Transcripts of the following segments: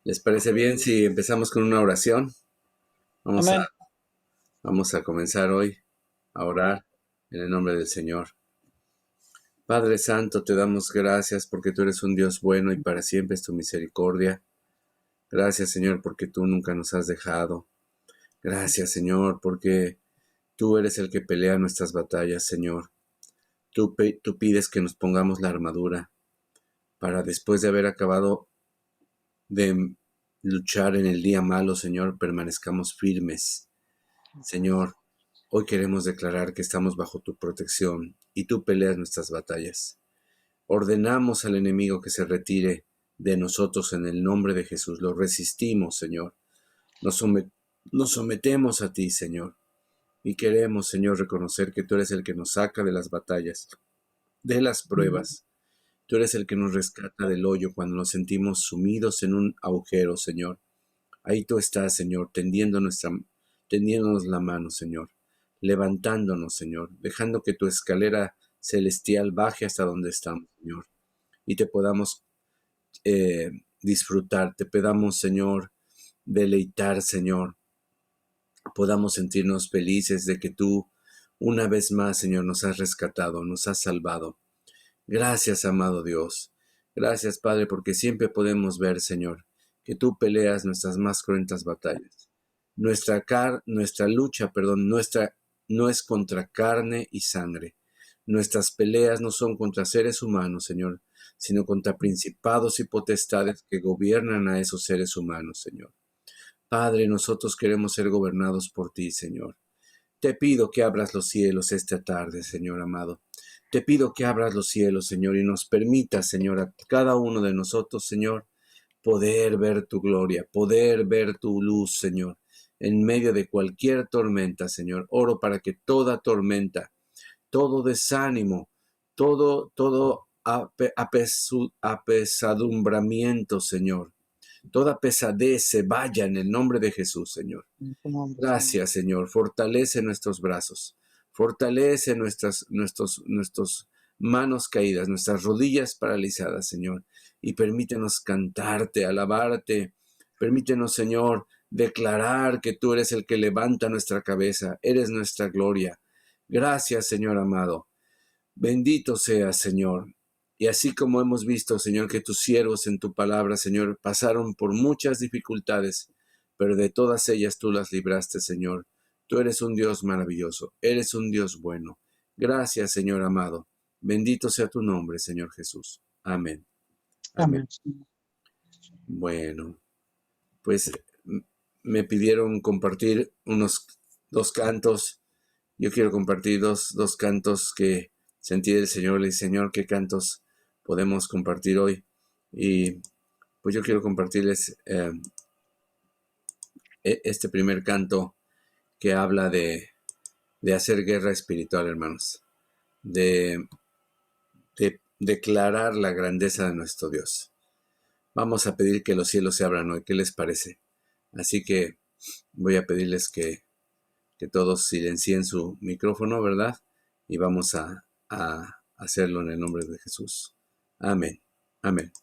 ¿Les parece bien si empezamos con una oración? Vamos a, Amén. vamos a comenzar hoy a orar en el nombre del Señor. Padre Santo, te damos gracias porque tú eres un Dios bueno y para siempre es tu misericordia. Gracias, Señor, porque tú nunca nos has dejado. Gracias, Señor, porque tú eres el que pelea nuestras batallas, Señor. Tú pides que nos pongamos la armadura para después de haber acabado de luchar en el día malo, Señor, permanezcamos firmes. Señor, hoy queremos declarar que estamos bajo tu protección y tú peleas nuestras batallas. Ordenamos al enemigo que se retire de nosotros en el nombre de Jesús. Lo resistimos, Señor. Nos sometemos a ti, Señor. Y queremos, Señor, reconocer que tú eres el que nos saca de las batallas, de las pruebas. Tú eres el que nos rescata del hoyo cuando nos sentimos sumidos en un agujero, Señor. Ahí tú estás, Señor, tendiéndonos la mano, Señor, levantándonos, Señor, dejando que tu escalera celestial baje hasta donde estamos, Señor, y te podamos disfrutar, te podamos, Señor, deleitar, Señor, podamos sentirnos felices de que tú, una vez más, Señor, nos has rescatado, nos has salvado. Gracias, amado Dios. Gracias, Padre, porque siempre podemos ver, Señor, que tú peleas nuestras más cruentas batallas. Nuestra lucha, no es contra carne y sangre. Nuestras peleas no son contra seres humanos, Señor, sino contra principados y potestades que gobiernan a esos seres humanos, Señor. Padre, nosotros queremos ser gobernados por ti, Señor. Te pido que abras los cielos esta tarde, Señor amado. Te pido que abras los cielos, Señor, y nos permitas, Señor, a cada uno de nosotros, Señor, poder ver tu gloria, poder ver tu luz, Señor, en medio de cualquier tormenta, Señor. Oro para que toda tormenta, todo desánimo, todo apesadumbramiento, Señor, toda pesadez se vaya en el nombre de Jesús, Señor. En tu nombre, Señor. Gracias, Señor. Fortalece nuestros brazos. Fortalece nuestras manos caídas, nuestras rodillas paralizadas, Señor. Y permítenos cantarte, alabarte. Permítenos, Señor, declarar que tú eres el que levanta nuestra cabeza. Eres nuestra gloria. Gracias, Señor amado. Bendito seas, Señor. Y así como hemos visto, Señor, que tus siervos en tu palabra, Señor, pasaron por muchas dificultades, pero de todas ellas tú las libraste, Señor. Tú eres un Dios maravilloso, eres un Dios bueno. Gracias, Señor amado. Bendito sea tu nombre, Señor Jesús. Amén. Amén. Amén, Señor. Bueno, pues me pidieron compartir unos 2 cantos. Yo quiero compartir dos cantos que sentí del Señor. Le dije, Señor, ¿qué cantos podemos compartir hoy? Y pues yo quiero compartirles este primer canto que habla de hacer guerra espiritual, hermanos, de declarar la grandeza de nuestro Dios. Vamos a pedir que los cielos se abran hoy. ¿Qué les parece? Así que voy a pedirles que todos silencien su micrófono, ¿verdad? Y vamos a hacerlo en el nombre de Jesús. Amén. Amén.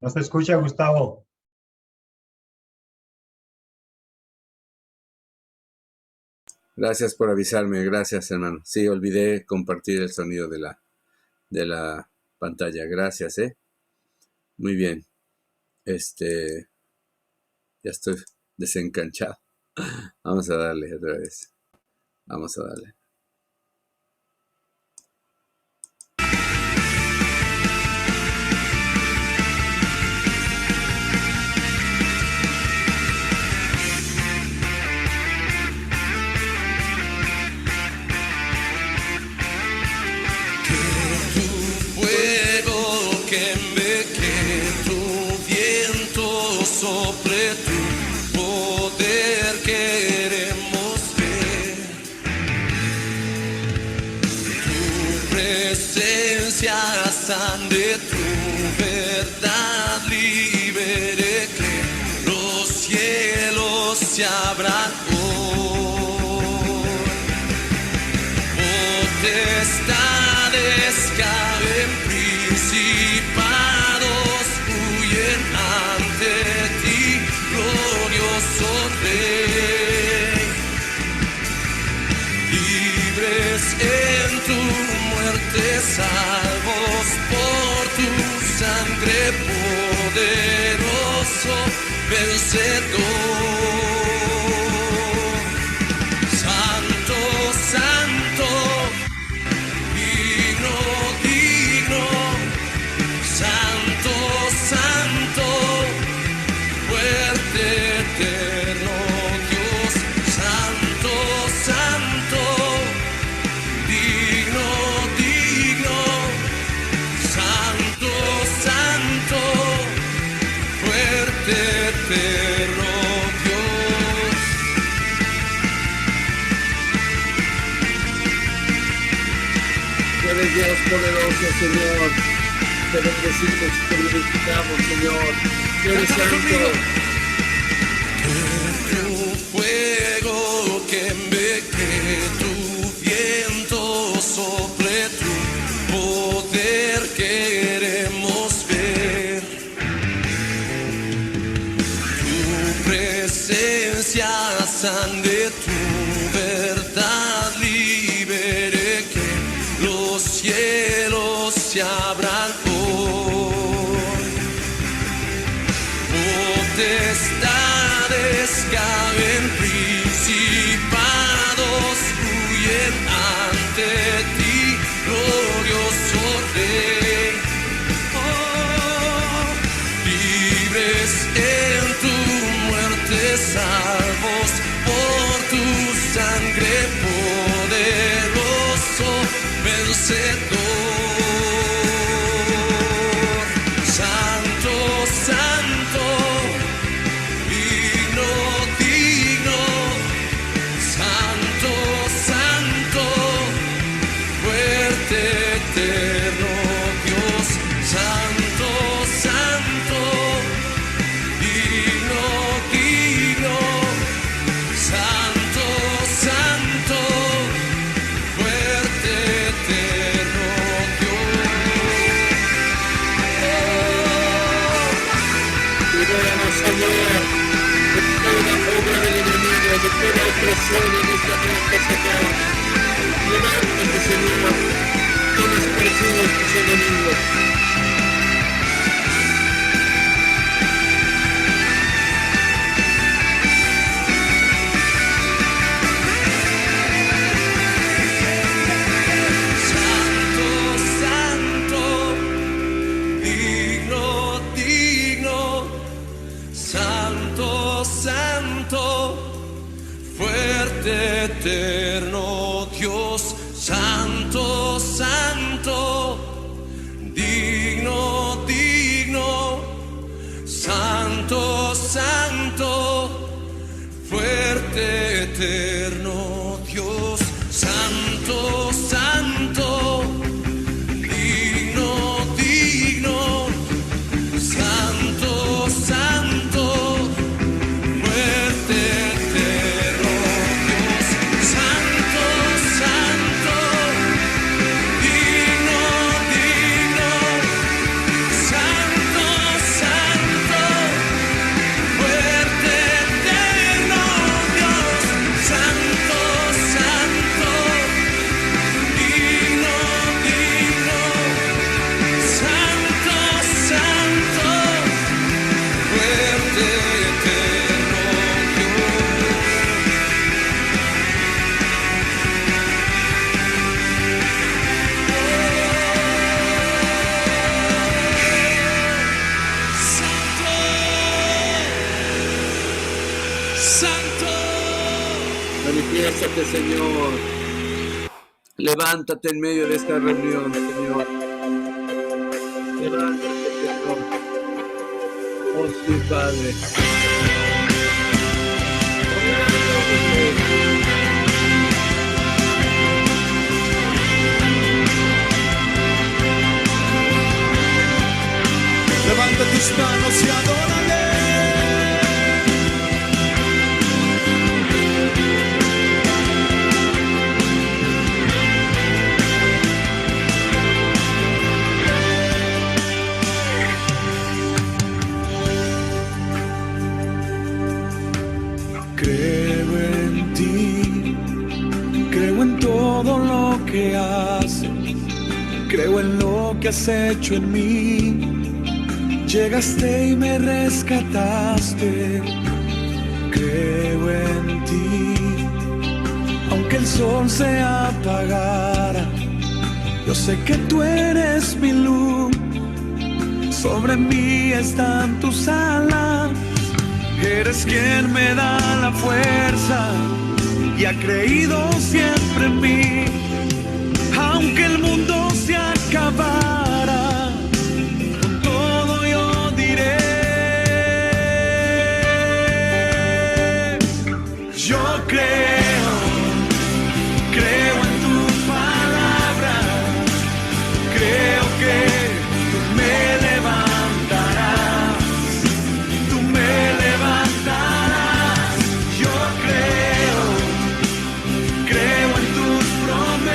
No se escucha, Gustavo. Gracias por avisarme. Gracias, hermano. Sí, olvidé compartir el sonido de la pantalla. Gracias, Muy bien. Ya estoy desencanchado. Vamos a darle otra vez. Vamos a darle. Que tu fuego presencias han de tu verdad libre, que los cielos se abran hoy. Potestades caen, principados huyen ante ti, glorioso Rey. Libres en tu muerte, salvos por tu sangre, poderoso vencedor. Santo, santo, digno, digno, santo, santo, fuerte, eterno Dios. Santo, santo, digno, digno, santo, santo, fuerte, eterno Dios. Tú eres Dios poderoso, Señor. Te bendecimos y te glorificamos, Señor. Tú eres santo. Tu fuego queme, que tu viento sople, tu poder queremos ver. Tu presencia sane, tu verdad libere, que los cielos se abran hoy. Potestades caen, principados huyen ante ti, glorioso Rey. Oh, libres en tu muerte, salvos por tu sangre, poderoso vencedor. Santo, santo, digno, digno, santo, santo, fuerte, eterno Dios. Santo, santo, digno, digno, santo, santo, fuerte, eterno Dios. Libéranos, Señor, de toda obra del enemigo, de toda opresión en esta mente, Señor. Levántate, Señor, que despreciamos tus enemigos. Santo, santo, digno, digno, santo, santo, fuerte, eterno Dios. Santo, santo, digno, digno, santo, santo, fuerte, eterno Dios. Santo, santo, digno, digno, santo, santo, fuerte, eterno Dios. Santo, santo, digno, digno, santo, santo, fuerte, eterno Dios. Santo, santo, digno, digno, santo, santo, fuerte, eterno Santo, santo. Manifiéstate, Señor. Levántate en medio de esta reunión, Señor. Levántate, Señor. Oh, sí, Padre. Creo en lo que has hecho en mí. Llegaste y me rescataste. Creo en ti. Aunque el sol se apagara, yo sé que tú eres mi luz. Sobre mí están tus alas. Eres quien me da la fuerza y ha creído siempre en mí. Aunque el mundo se acabara, con todo yo diré: yo creo en tu palabra. Creo que tú me levantarás, tú me levantarás. Yo creo en tus promesas.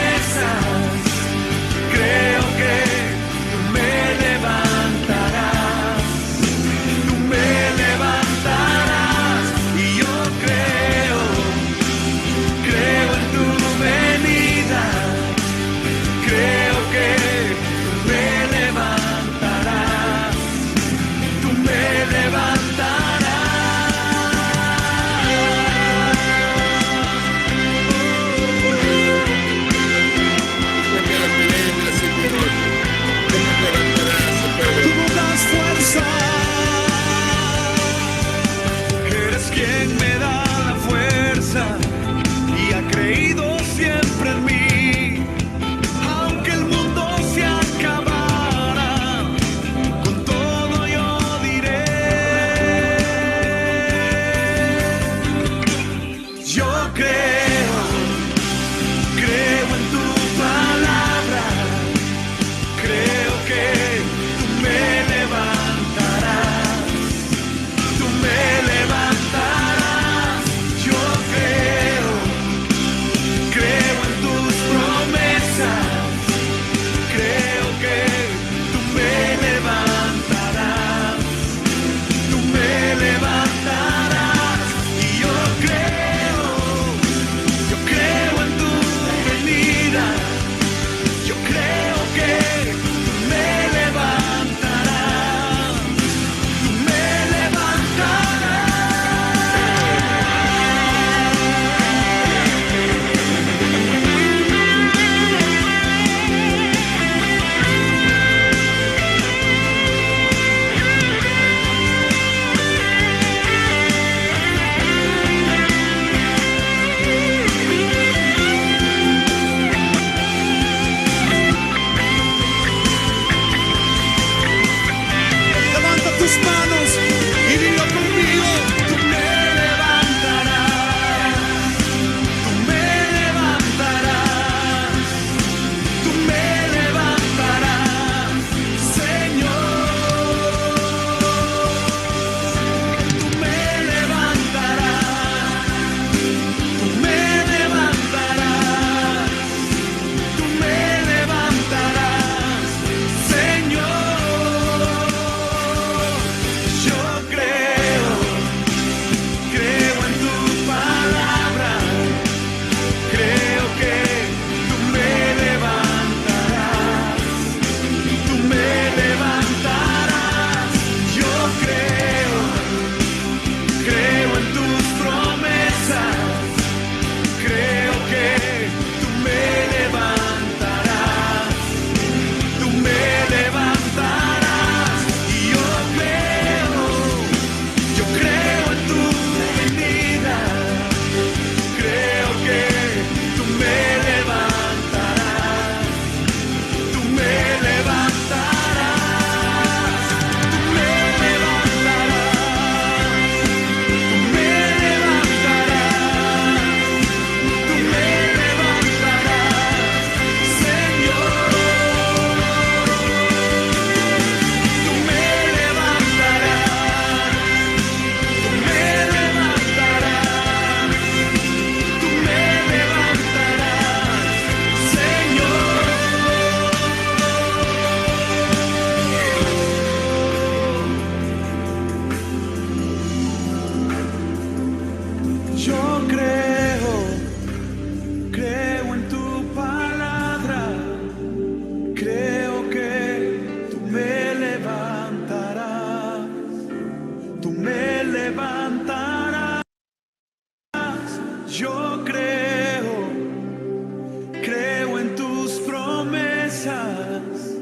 fortalezas,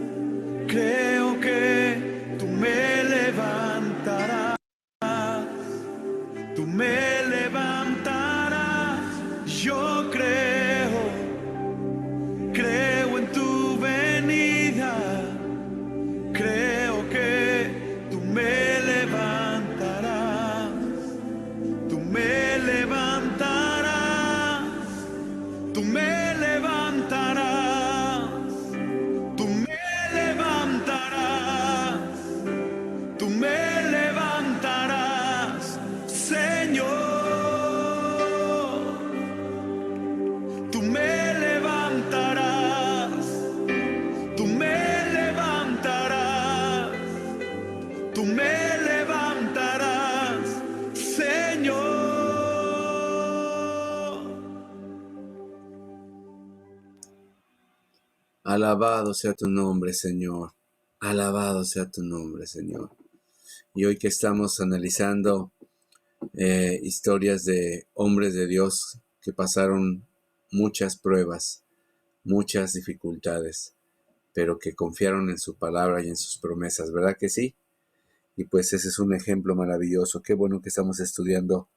creo que tú me levantarás, tú me levantarás. Yo creo en tu venida, creo que tú me levantarás, tú me levantarás, tú me levantarás, tú me levantarás, tú me levantarás, Señor, tú me levantarás, tú me levantarás, tú me levantarás, Señor. Alabado sea tu nombre, Señor. Alabado sea tu nombre, Señor. Y hoy que estamos analizando historias de hombres de Dios que pasaron muchas pruebas, muchas dificultades, pero que confiaron en su palabra y en sus promesas, ¿verdad que sí? Y pues ese es un ejemplo maravilloso. Qué bueno que estamos estudiando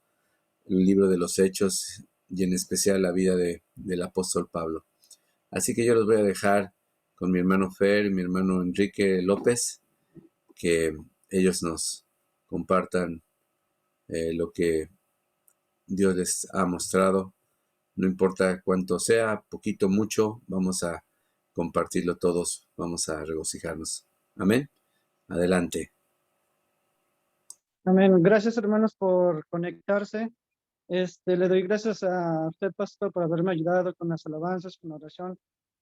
el libro de los Hechos y en especial la vida del apóstol Pablo. Así que yo los voy a dejar con mi hermano Fer y mi hermano Enrique López, que ellos nos compartan lo que Dios les ha mostrado. No importa cuánto sea, poquito, mucho, vamos a compartirlo todos, vamos a regocijarnos. Amén. Adelante. Amén. Gracias, hermanos, por conectarse. Le doy gracias a usted, pastor, por haberme ayudado con las alabanzas, con la oración,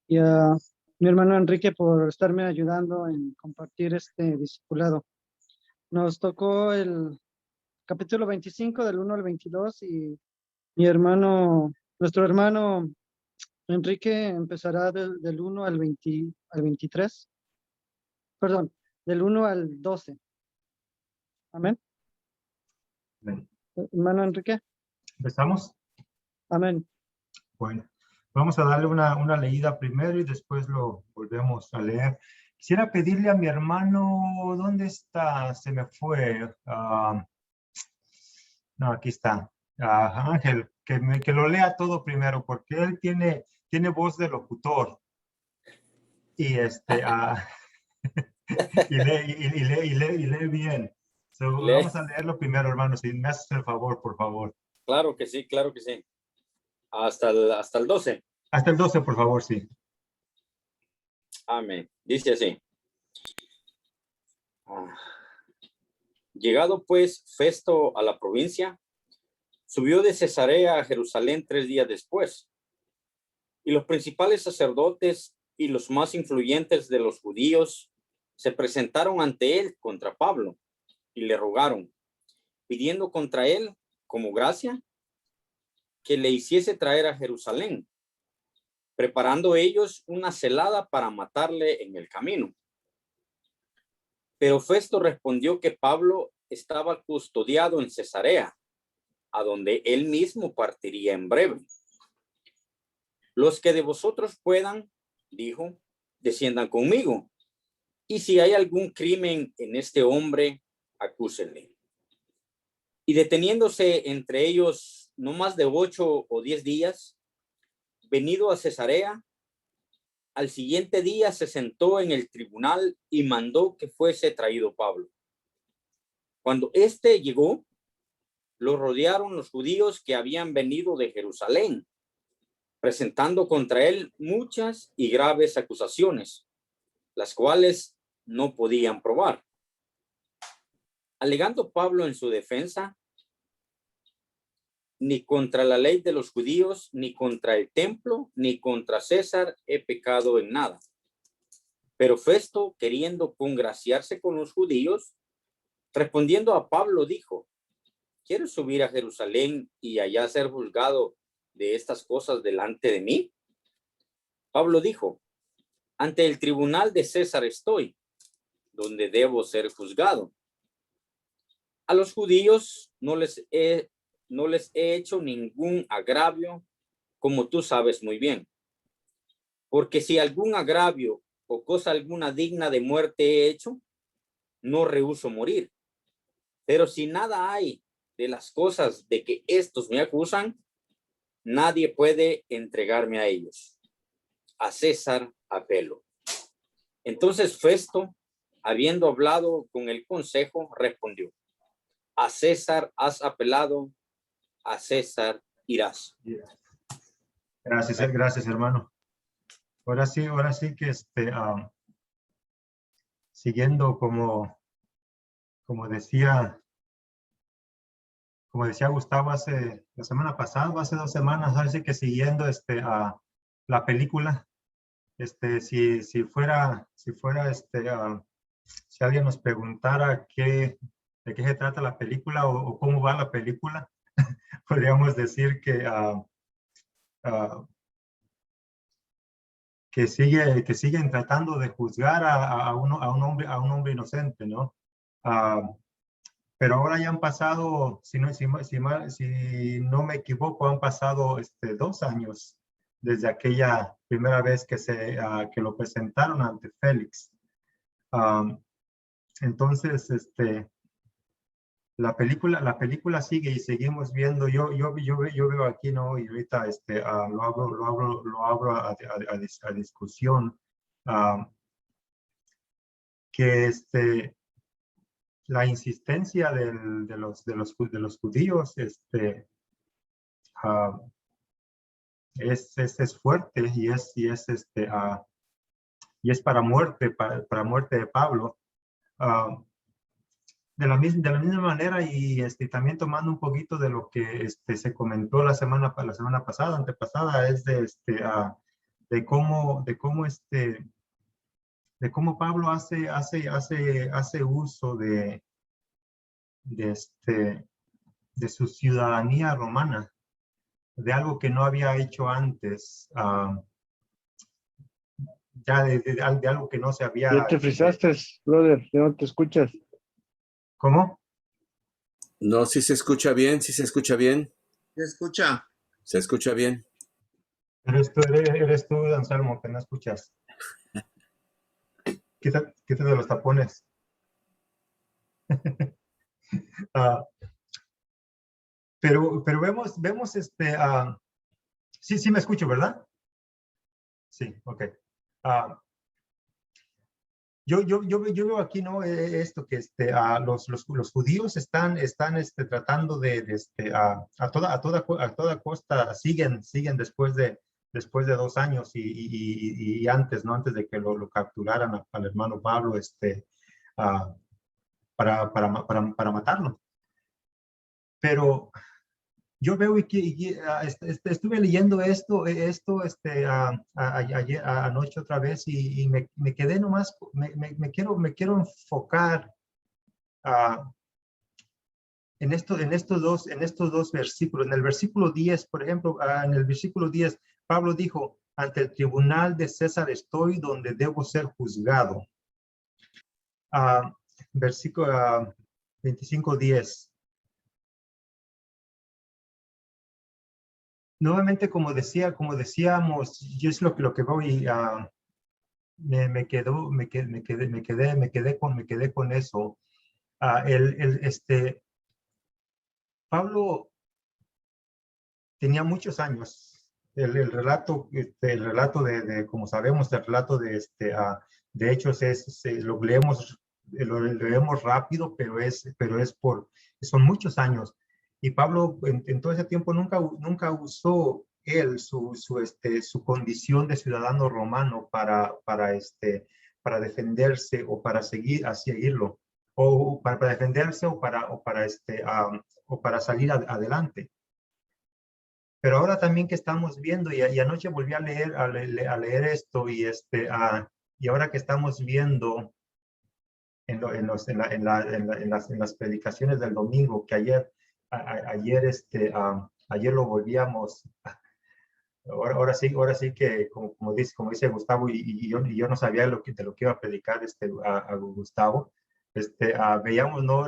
y a mi hermano Enrique por estarme ayudando en compartir este discipulado. Nos tocó el capítulo 25 del 1 al 22 y nuestro hermano Enrique empezará del 1 al 23. Perdón, del 1 al 12. Amén. Amén. Hermano Enrique. ¿Empezamos? Amén. Bueno, vamos a darle una leída primero y después lo volvemos a leer. Quisiera pedirle a mi hermano, ¿dónde está? Se me fue. No, aquí está. Ángel, que lo lea todo primero, porque él tiene voz de locutor. Y y lee bien. Vamos a leerlo primero, hermano, si me haces el favor, por favor. Claro que sí, claro que sí. Hasta el 12. Hasta el 12, por favor, sí. Amén. Dice así. Llegado pues Festo a la provincia, subió de Cesarea a Jerusalén 3 días después. Y los principales sacerdotes y los más influyentes de los judíos se presentaron ante él contra Pablo y le rogaron, pidiendo contra él como gracia que le hiciese traer a Jerusalén, preparando ellos una celada para matarle en el camino. Pero Festo respondió que Pablo estaba custodiado en Cesarea, a donde él mismo partiría en breve. Los que de vosotros puedan, dijo, desciendan conmigo, y si hay algún crimen en este hombre, acúsenle. Y deteniéndose entre ellos no más de 8 o 10 días, venido a Cesarea, al siguiente día se sentó en el tribunal y mandó que fuese traído Pablo. Cuando éste llegó, lo rodearon los judíos que habían venido de Jerusalén, presentando contra él muchas y graves acusaciones, las cuales no podían probar. Alegando Pablo en su defensa, ni contra la ley de los judíos, ni contra el templo, ni contra César he pecado en nada. Pero Festo, queriendo congraciarse con los judíos, respondiendo a Pablo, dijo: ¿quieres subir a Jerusalén y allá ser juzgado de estas cosas delante de mí? Pablo dijo: ante el tribunal de César estoy, donde debo ser juzgado. A los judíos no les he hecho ningún agravio, como tú sabes muy bien. Porque si algún agravio o cosa alguna digna de muerte he hecho, no rehúso morir. Pero si nada hay de las cosas de que estos me acusan, nadie puede entregarme a ellos. A César apelo. Entonces Festo, habiendo hablado con el consejo, respondió: a César has apelado, a César irás. Gracias, hermano. Ahora sí que siguiendo como decía Gustavo la semana pasada, hace 2 semanas, ahora sí que siguiendo la película, si alguien nos preguntara de qué se trata la película o cómo va la película, podríamos decir que siguen tratando de juzgar a un hombre inocente, ¿no? Pero ahora ya han pasado, si no me equivoco, han pasado 2 años desde aquella primera vez que lo presentaron ante Félix. Entonces, la película sigue y seguimos viendo. Yo veo aquí, ¿no? Y ahorita lo abro a discusión, que la insistencia de los judíos es fuerte y es para muerte de Pablo. De la misma manera, y también tomando un poquito de lo que se comentó la semana pasada, antepasada, es de cómo Pablo hace uso de su ciudadanía romana, de algo que no había hecho antes, ya de algo que no se había... Ya te frisaste, brother, ya no te escuchas. ¿Cómo? No, sí se escucha bien, sí se escucha bien. ¿Se escucha? Se escucha bien. Eres tú, Anselmo, que no escuchas. Quítate los tapones. Pero vemos sí me escucho, ¿verdad? Sí, ok. Yo veo aquí, ¿no? Esto que los judíos están tratando a toda costa siguen después de 2 años y antes, ¿no? Antes de que lo capturaran al hermano Pablo, para matarlo. Pero yo veo estuve leyendo esto ayer, anoche otra vez y me quedé nomás, me quiero enfocar en estos dos versículos. En el versículo 10, por ejemplo, en el versículo 10, Pablo dijo: ante el tribunal de César estoy, donde debo ser juzgado. Versículo 25:10. Nuevamente, como decíamos, yo es lo que veo y me quedé con eso. Pablo tenía muchos años. El relato de como sabemos, el relato de Hechos lo leemos rápido, pero son muchos años. Y Pablo en todo ese tiempo nunca usó él su condición de ciudadano romano para defenderse o para seguirlo, o para defenderse o para salir adelante. Pero ahora también que estamos viendo, y anoche volví a leer esto, y ahora que estamos viendo en las predicaciones del domingo, que ayer lo volvíamos, ahora sí que como dice Gustavo, y yo no sabía de lo que iba a predicar a Gustavo, veíamos, ¿no?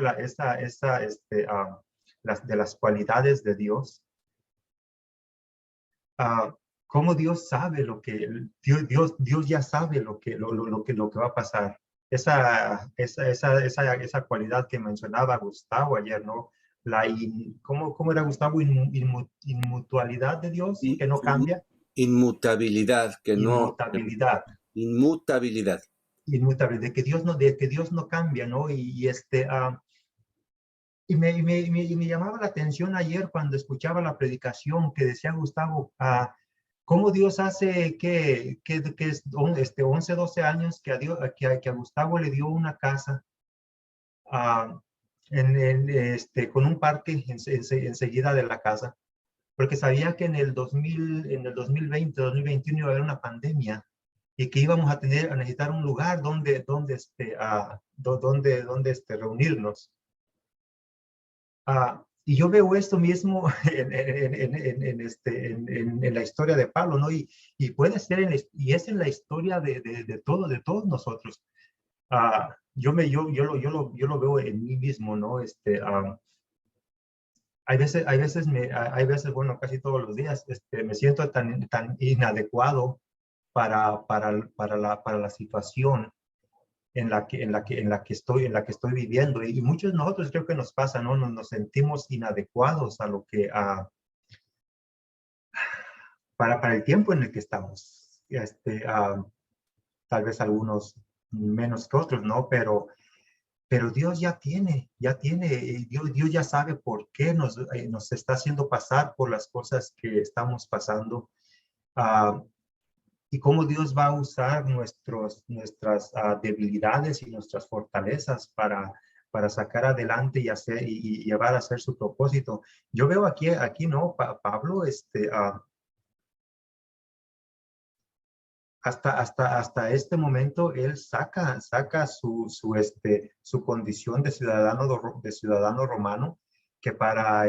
Las cualidades de Dios. cómo Dios sabe lo que, Dios ya sabe lo que va a pasar. Esa cualidad que mencionaba Gustavo ayer, ¿no? ¿Cómo era Gustavo? Inmutualidad de Dios, que no cambia. Inmutabilidad, que no. Inmutabilidad. Inmutabilidad. Inmutabilidad, de que Dios no cambia, ¿no? Y me llamaba la atención ayer cuando escuchaba la predicación que decía Gustavo, cómo Dios hace que 11, 12 años que a Gustavo le dio una casa con un parque enseguida de la casa, porque sabía que en el 2020, 2021 iba a haber una pandemia y que íbamos a necesitar un lugar donde reunirnos. Y yo veo esto mismo en la historia de Pablo, ¿no? Y puede ser, y es en la historia de todos nosotros. Yo lo veo en mí mismo, ¿no? Hay veces, bueno, casi todos los días, me siento tan inadecuado para la situación en la que estoy viviendo, y muchos de nosotros creo que nos pasa, ¿no? Nos sentimos inadecuados a lo que para el tiempo en el que estamos. Tal vez algunos menos que otros, ¿no? Pero Dios ya tiene, Dios ya sabe por qué nos está haciendo pasar por las cosas que estamos pasando. Y cómo Dios va a usar nuestras debilidades y nuestras fortalezas para sacar adelante y llevar a hacer su propósito. Yo veo aquí ¿no? Pablo, hasta este momento, él saca su condición de ciudadano romano, que para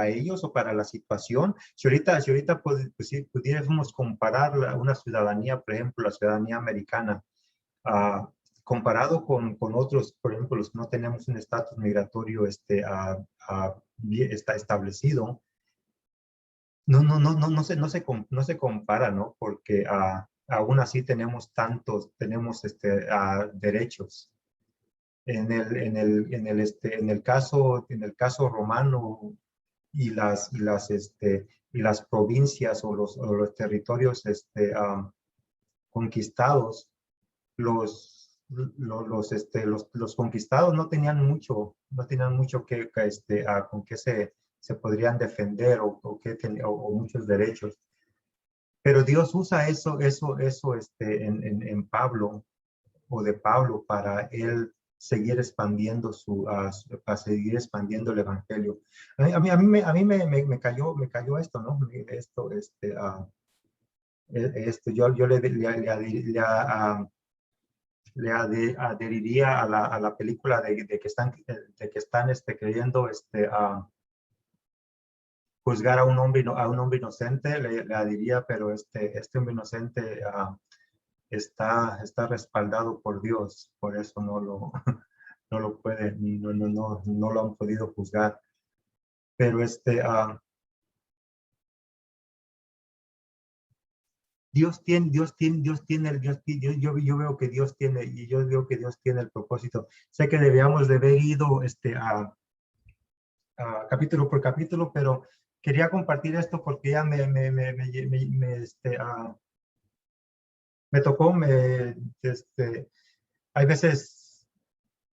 ellos o para la situación, si ahorita pues, si pudiéramos comparar una ciudadanía, por ejemplo, la ciudadanía americana, comparado con otros, por ejemplo, los que no tenemos un estatus migratorio está establecido, no se compara, ¿no? Porque aún así tenemos derechos. En el caso romano y las provincias o los territorios conquistados, los conquistados no tenían mucho con qué se podrían defender o muchos derechos. Pero Dios usa eso en Pablo, o de Pablo, para él seguir expandiendo para seguir expandiendo el evangelio. A mí me cayó esto, ¿no? Yo le adheriría a la película de que están queriendo juzgar a un hombre inocente, le adheriría, pero este hombre inocente está respaldado por Dios, por eso no lo han podido juzgar. Pero yo veo que Dios tiene el propósito. Sé que debíamos de haber ido capítulo por capítulo, pero quería compartir esto porque ya me tocó, hay veces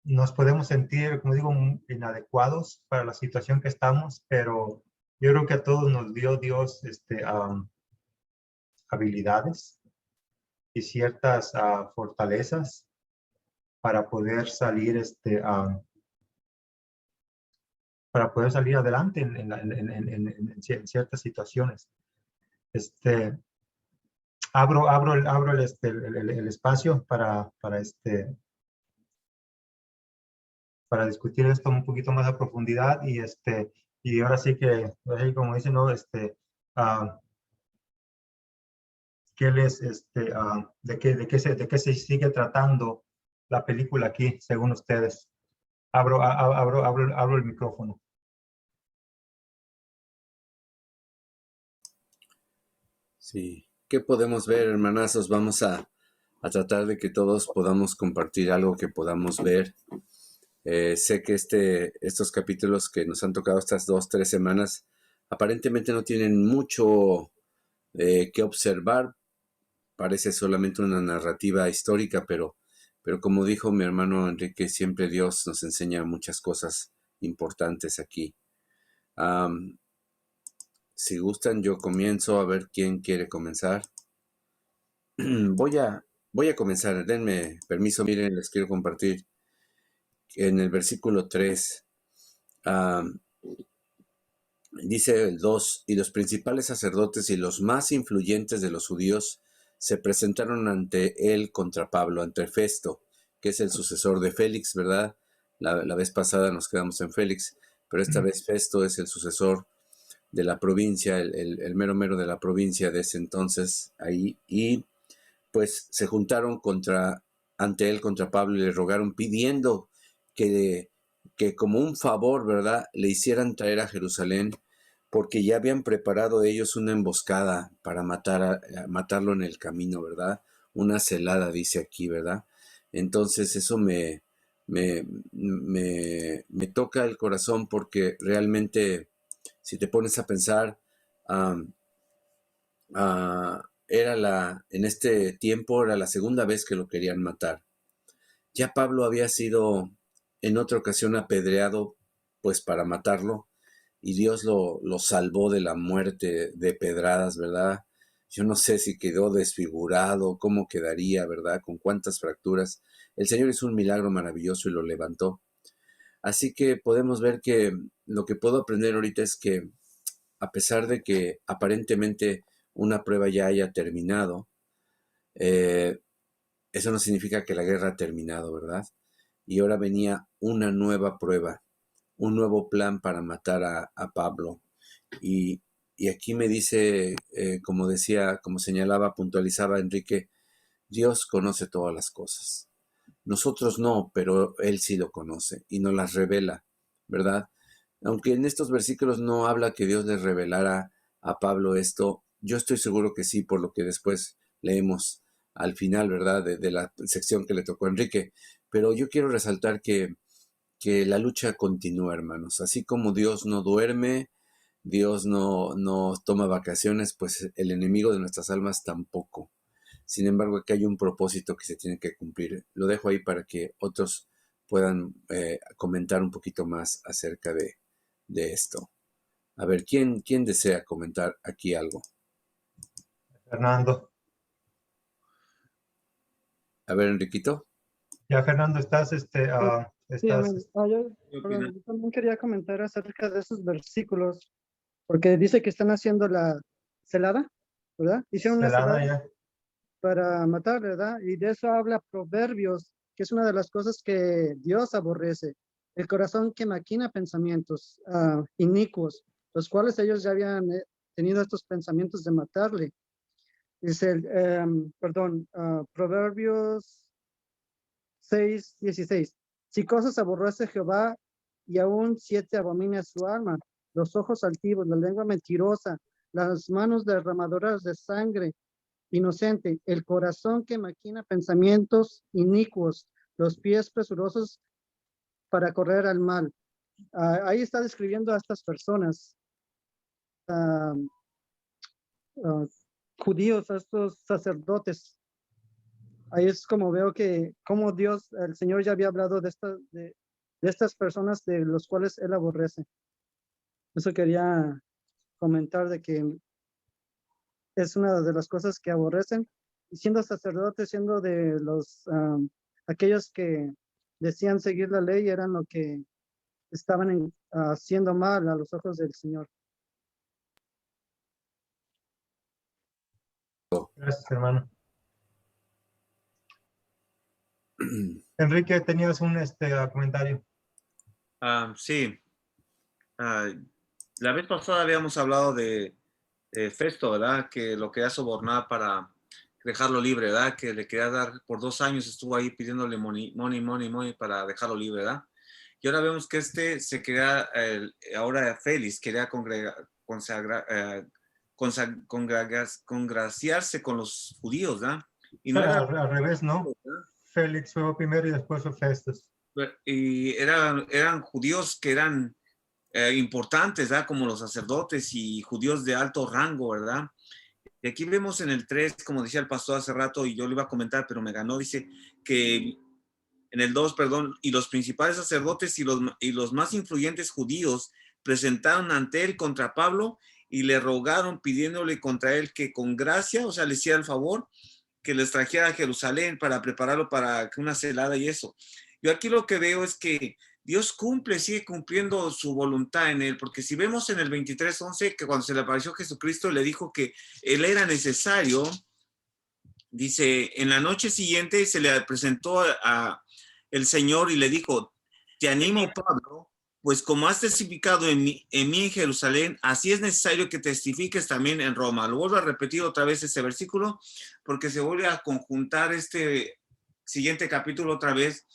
nos podemos sentir, como digo, inadecuados para la situación que estamos, pero yo creo que a todos nos dio Dios habilidades y ciertas fortalezas para poder salir adelante en ciertas situaciones. Abro el espacio para discutir esto un poquito más a profundidad, y ahora sí que, como dicen, ¿no? ¿De qué se sigue tratando la película aquí, según ustedes? Abro el micrófono. Sí. ¿Qué podemos ver, hermanazos? Vamos a tratar de que todos podamos compartir algo que podamos ver. Sé que estos capítulos que nos han tocado estas 2-3 semanas aparentemente no tienen mucho que observar. Parece solamente una narrativa histórica, pero como dijo mi hermano Enrique, siempre Dios nos enseña muchas cosas importantes aquí. Si gustan, yo comienzo a ver quién quiere comenzar. Voy a comenzar, denme permiso, miren, les quiero compartir en el versículo 3. Dice el 2, y los principales sacerdotes y los más influyentes de los judíos se presentaron ante él contra Pablo, ante Festo, que es el sucesor de Félix, ¿verdad? La vez pasada nos quedamos en Félix, pero esta vez Festo es el sucesor de la provincia, el mero mero de la provincia de ese entonces, ahí, y pues se juntaron ante él contra Pablo y le rogaron pidiendo que como un favor, ¿verdad?, le hicieran traer a Jerusalén, porque ya habían preparado ellos una emboscada para matarlo en el camino, ¿verdad? Una celada, dice aquí, ¿verdad? Entonces eso me toca el corazón, porque realmente, si te pones a pensar, en este tiempo era la segunda vez que lo querían matar. Ya Pablo había sido en otra ocasión apedreado, pues para matarlo, y Dios lo salvó de la muerte de pedradas, ¿verdad? Yo no sé si quedó desfigurado, cómo quedaría, ¿verdad? Con cuántas fracturas. El Señor hizo un milagro maravilloso y lo levantó. Así que podemos ver que lo que puedo aprender ahorita es que, a pesar de que aparentemente una prueba ya haya terminado, eso no significa que la guerra ha terminado, ¿verdad? Y ahora venía una nueva prueba, un nuevo plan para matar a Pablo. Y aquí me dice, como decía, como señalaba, puntualizaba Enrique, Dios conoce todas las cosas. Nosotros no, pero Él sí lo conoce y nos las revela, ¿verdad? Aunque en estos versículos no habla que Dios le revelara a Pablo esto, yo estoy seguro que sí, por lo que después leemos al final, ¿verdad?, de la sección que le tocó a Enrique. Pero yo quiero resaltar que la lucha continúa, hermanos. Así como Dios no duerme, Dios no toma vacaciones, pues el enemigo de nuestras almas tampoco. Sin embargo, aquí hay un propósito que se tiene que cumplir. Lo dejo ahí para que otros puedan comentar un poquito más acerca de esto. A ver, ¿quién desea comentar aquí algo? Fernando. A ver, Enriquito. Ya, Fernando, estás, Sí, amén. Perdón, yo también quería comentar acerca de esos versículos, porque dice que están haciendo la celada, ¿verdad? Hicieron una celada ya. para matar, ¿verdad? Y de eso habla Proverbios, que es una de las cosas que Dios aborrece. El corazón que maquina pensamientos inicuos, los cuales ellos ya habían tenido estos pensamientos de matarle. Dice, Proverbios 6:16. Si cosas aborrece Jehová y aún 7 abomina su alma, los ojos altivos, la lengua mentirosa, las manos derramadoras de sangre inocente, el corazón que maquina pensamientos inicuos, los pies presurosos para correr al mal. Ahí está describiendo a estas personas judíos, a estos sacerdotes. Ahí es como veo que como Dios, el Señor ya había hablado de estas personas de los cuales Él aborrece. Eso quería comentar, de que es una de las cosas que aborrecen. Y siendo sacerdotes, siendo de los aquellos que decían seguir la ley, eran lo que estaban haciendo mal a los ojos del Señor. Gracias, hermano. Enrique, tenías un comentario. Sí. La vez pasada habíamos hablado de Festo, ¿verdad? Que lo quería sobornar para dejarlo libre, ¿verdad? Que le quería dar, por 2 años estuvo ahí pidiéndole money para dejarlo libre, ¿verdad? Y ahora vemos que se quería, ahora Félix quería congraciarse con los judíos, ¿verdad? Y O no sea, era, al revés, ¿no? Félix fue primero y después fue Festus. y eran judíos que eran importantes, ¿verdad? Como los sacerdotes y judíos de alto rango, ¿verdad? Y aquí vemos en el 3, como decía el pastor hace rato, y yo le iba a comentar, pero me ganó, dice que en el 2, perdón, y los principales sacerdotes y los más influyentes judíos presentaron ante él contra Pablo y le rogaron pidiéndole contra él que con gracia, o sea, le hiciera el favor, que les trajera a Jerusalén para prepararlo para una celada y eso. Yo aquí lo que veo es que Dios sigue cumpliendo su voluntad en él, porque si vemos en el 23:11, que cuando se le apareció Jesucristo le dijo que él era necesario, dice, en la noche siguiente se le presentó a el Señor y le dijo, te animo, Pablo, pues como has testificado en mí en Jerusalén, así es necesario que testifiques también en Roma. Lo vuelvo a repetir otra vez ese versículo, porque se vuelve a conjuntar este siguiente capítulo otra vez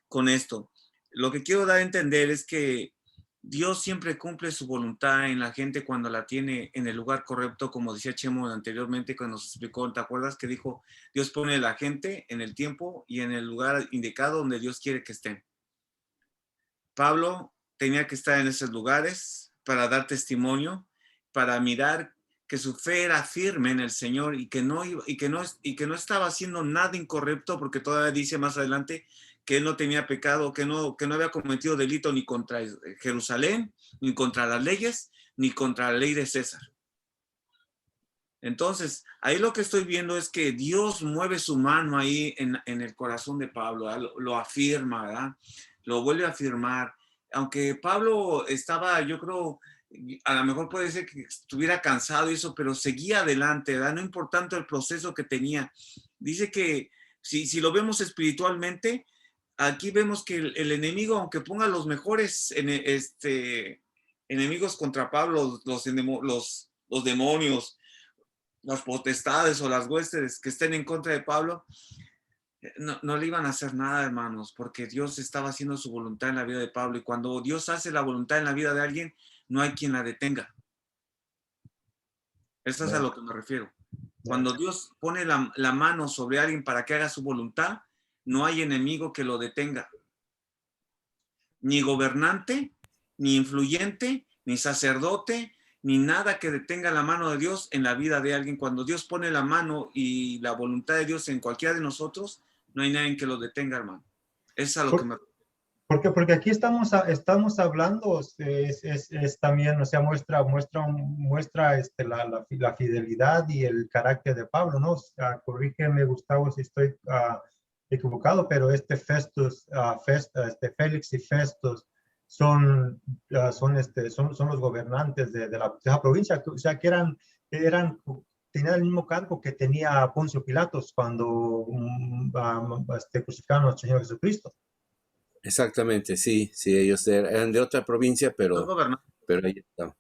con esto. Lo que quiero dar a entender es que Dios siempre cumple su voluntad en la gente cuando la tiene en el lugar correcto, como decía Chemo anteriormente cuando nos explicó, ¿te acuerdas que dijo, Dios pone la gente en el tiempo y en el lugar indicado donde Dios quiere que estén? Pablo tenía que estar en esos lugares para dar testimonio, para mirar que su fe era firme en el Señor y que no estaba haciendo nada incorrecto, porque todavía dice más adelante que él no tenía pecado, que no había cometido delito ni contra Jerusalén, ni contra las leyes, ni contra la ley de César. Entonces, ahí lo que estoy viendo es que Dios mueve su mano ahí en el corazón de Pablo, lo afirma, ¿verdad? Lo vuelve a afirmar. Aunque Pablo estaba, yo creo, a lo mejor puede ser que estuviera cansado y eso, pero seguía adelante, ¿verdad? No importando el proceso que tenía. Dice que si lo vemos espiritualmente, aquí vemos que el enemigo, aunque ponga los mejores enemigos contra Pablo, los demonios, las potestades o las huestes que estén en contra de Pablo, no le iban a hacer nada, hermanos, porque Dios estaba haciendo su voluntad en la vida de Pablo, y cuando Dios hace la voluntad en la vida de alguien, no hay quien la detenga. Eso es a lo que me refiero. Cuando Dios pone la mano sobre alguien para que haga su voluntad, no hay enemigo que lo detenga. Ni gobernante, ni influyente, ni sacerdote, ni nada que detenga la mano de Dios en la vida de alguien. Cuando Dios pone la mano y la voluntad de Dios en cualquiera de nosotros, no hay nadie que lo detenga, hermano. Eso es a lo que me... Porque aquí estamos hablando, es también, o sea, muestra la fidelidad y el carácter de Pablo, ¿no? Corrígeme, Gustavo, si estoy equivocado, pero Félix y Festus son los gobernantes de la provincia, o sea, que tenían el mismo cargo que tenía Poncio Pilatos cuando crucificaron a nuestro Señor Jesucristo. Exactamente, sí, ellos eran de otra provincia, pero ahí estaban.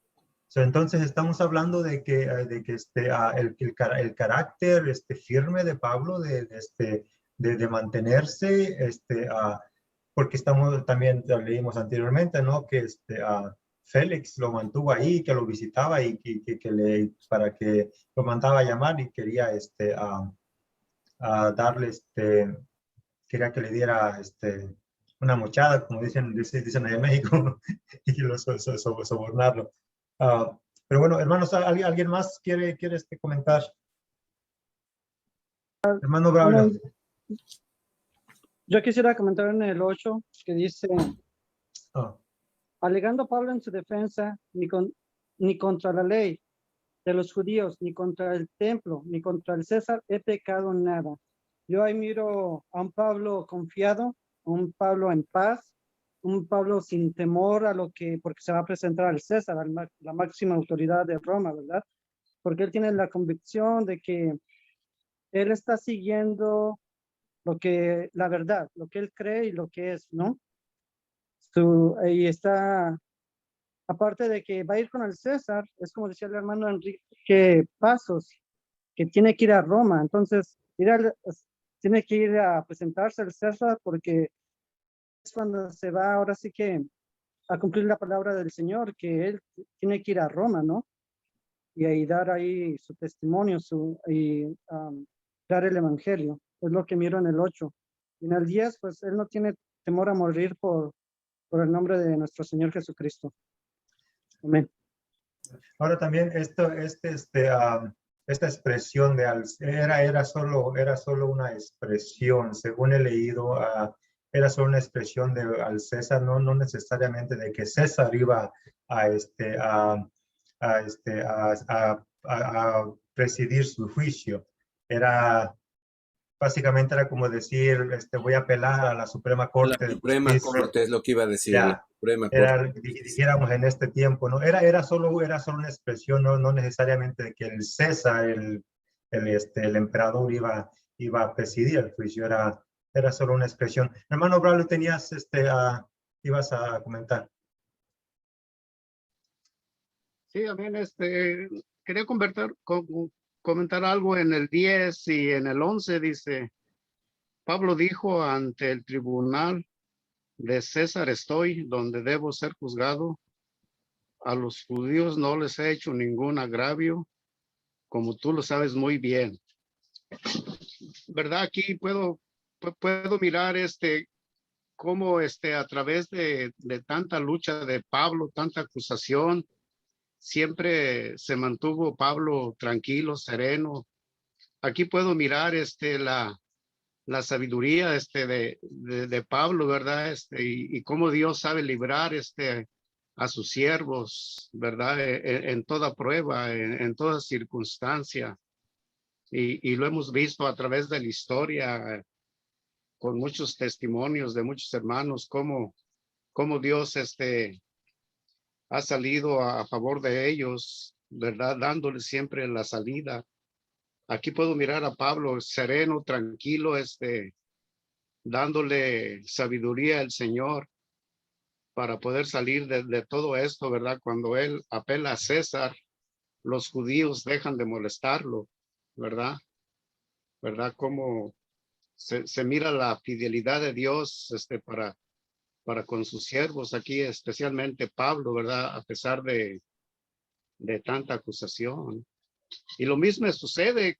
Entonces estamos hablando de que el carácter firme de Pablo de mantenerse, porque también leímos anteriormente, ¿no? Que Félix lo mantuvo ahí, que lo visitaba y para que lo mandaba a llamar y quería darle, quería que le diera una mochada, como dicen allá en México, y sobornarlo. Pero bueno, hermanos, ¿alguien más quiere comentar? Hermano Braulio. Bueno, yo quisiera comentar en el 8, que dice, alegando Pablo en su defensa, ni contra la ley de los judíos, ni contra el templo, ni contra el César he pecado nada. Yo ahí miro a un Pablo confiado, un Pablo en paz, un Pablo sin temor porque se va a presentar al César, la máxima autoridad de Roma, ¿verdad? Porque él tiene la convicción de que él está siguiendo la verdad, lo que él cree y lo que es, ¿no? Y está, aparte de que va a ir con el César, es como decía el hermano Enrique Pasos, que tiene que ir a Roma, entonces tiene que ir a presentarse al César porque es cuando se va ahora sí que a cumplir la palabra del Señor, que él tiene que ir a Roma, ¿no? y dar ahí su testimonio dar el evangelio. Es lo que miro en el 8. Y en el 10, pues él no tiene temor a morir por el nombre de nuestro Señor Jesucristo. Amén. Ahora también esta expresión de era solo una expresión, según he leído, era solo una expresión de al César, no necesariamente de que César iba a presidir su juicio. Básicamente era como decir, voy a apelar a la Suprema Corte La Suprema Corte es lo que iba a decir. Ya, La Suprema Corte. dijéramos en este tiempo, ¿no? Era solo una expresión, no necesariamente de que el César, el emperador iba a presidir el juicio, era solo una expresión. Hermano Braulio, ibas a comentar. Sí, amén. Quería comentar algo en el 10 y en el 11. Dice, Pablo dijo, ante el tribunal de César estoy, donde debo ser juzgado. A los judíos no les he hecho ningún agravio, como tú lo sabes muy bien. ¿Verdad? Aquí puedo mirar cómo a través de tanta lucha de Pablo, tanta acusación, siempre se mantuvo Pablo tranquilo, sereno. Aquí puedo mirar la sabiduría de Pablo, ¿verdad? Y cómo Dios sabe librar a sus siervos, ¿verdad? En toda prueba, en toda circunstancia. Y lo hemos visto a través de la historia, con muchos testimonios de muchos hermanos, cómo Dios ha salido a favor de ellos, ¿verdad? Dándoles siempre la salida. Aquí puedo mirar a Pablo sereno, tranquilo, dándole sabiduría al Señor para poder salir de todo esto, ¿verdad? Cuando él apela a César, los judíos dejan de molestarlo, ¿verdad? ¿Verdad? Cómo se mira la fidelidad de Dios para con sus siervos aquí, especialmente Pablo, ¿verdad? A pesar de tanta acusación. Y lo mismo sucede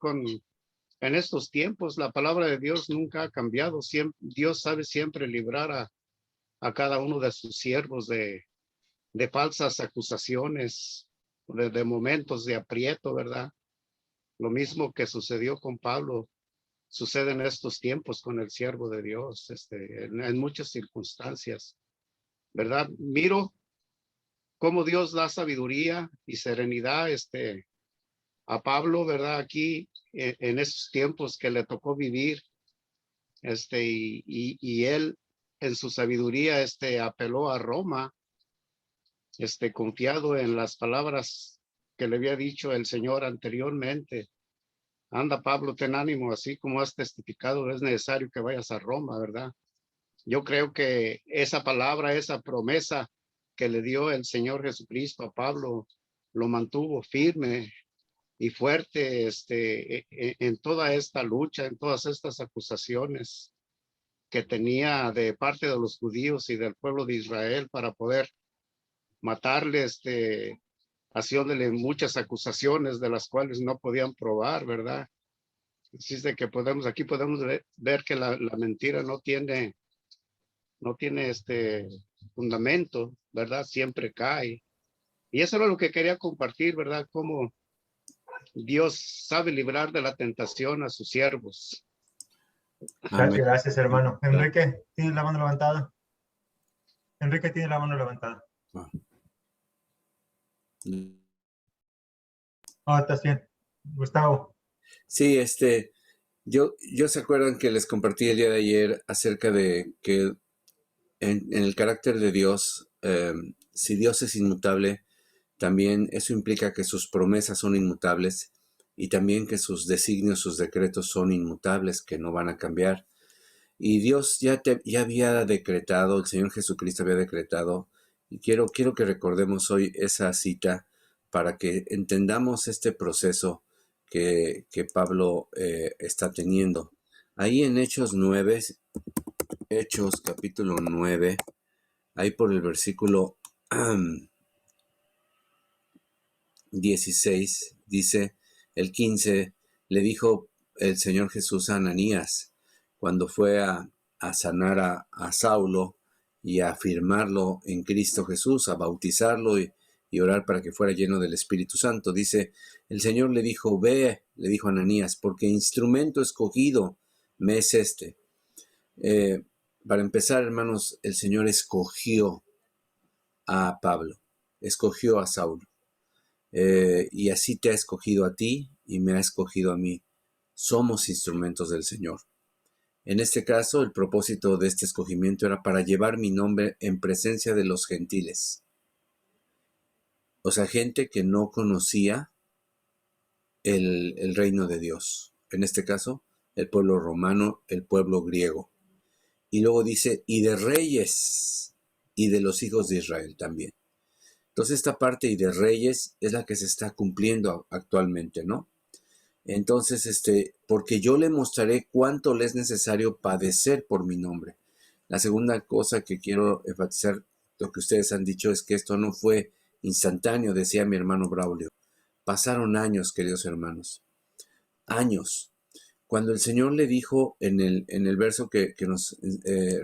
en estos tiempos. La palabra de Dios nunca ha cambiado. Dios sabe siempre librar a cada uno de sus siervos de falsas acusaciones, de momentos de aprieto, ¿verdad? Lo mismo que sucedió con Pablo, sucede en estos tiempos con el siervo de Dios, en muchas circunstancias, ¿verdad? Miro cómo Dios da sabiduría y serenidad a Pablo, ¿verdad? Aquí en esos tiempos que le tocó vivir, y él en su sabiduría apeló a Roma, confiado en las palabras que le había dicho el Señor anteriormente. Anda, Pablo, ten ánimo, así como has testificado, es necesario que vayas a Roma, ¿verdad? Yo creo que esa palabra, esa promesa que le dio el Señor Jesucristo a Pablo, lo mantuvo firme y fuerte en toda esta lucha, en todas estas acusaciones que tenía de parte de los judíos y del pueblo de Israel para poder matarle, haciéndole muchas acusaciones de las cuales no podían probar, ¿verdad? Así es de que aquí podemos ver que la mentira no tiene fundamento, ¿verdad? Siempre cae. Y eso era lo que quería compartir, ¿verdad? Cómo Dios sabe librar de la tentación a sus siervos. Amén. Gracias, hermano. Enrique, ¿tienes la mano levantada? Enrique tiene la mano levantada. Estás bien. Gustavo. Sí, yo se acuerdan que les compartí el día de ayer acerca de que en el carácter de Dios, si Dios es inmutable, también eso implica que sus promesas son inmutables y también que sus designios, sus decretos son inmutables, que no van a cambiar. Y Dios ya había decretado, el Señor Jesucristo había decretado, y quiero que recordemos hoy esa cita para que entendamos este proceso que Pablo está teniendo. Ahí en Hechos 9, Hechos capítulo 9, ahí por el versículo 16, dice el 15, le dijo el Señor Jesús a Ananías cuando fue a sanar a Saulo y a afirmarlo en Cristo Jesús, a bautizarlo y orar para que fuera lleno del Espíritu Santo. Dice, el Señor le dijo, ve, le dijo a Ananías, porque instrumento escogido me es este. Para empezar, hermanos, el Señor escogió a Pablo, escogió a Saulo. Y así te ha escogido a ti y me ha escogido a mí. Somos instrumentos del Señor. En este caso, el propósito de este escogimiento era para llevar mi nombre en presencia de los gentiles. O sea, gente que no conocía el reino de Dios. En este caso, el pueblo romano, el pueblo griego. Y luego dice, y de reyes y de los hijos de Israel también. Entonces esta parte y de reyes es la que se está cumpliendo actualmente, ¿no? Entonces, porque yo le mostraré cuánto le es necesario padecer por mi nombre. La segunda cosa que quiero enfatizar, lo que ustedes han dicho, es que esto no fue instantáneo, decía mi hermano Braulio. Pasaron años, queridos hermanos. Años. Cuando el Señor le dijo en el verso que nos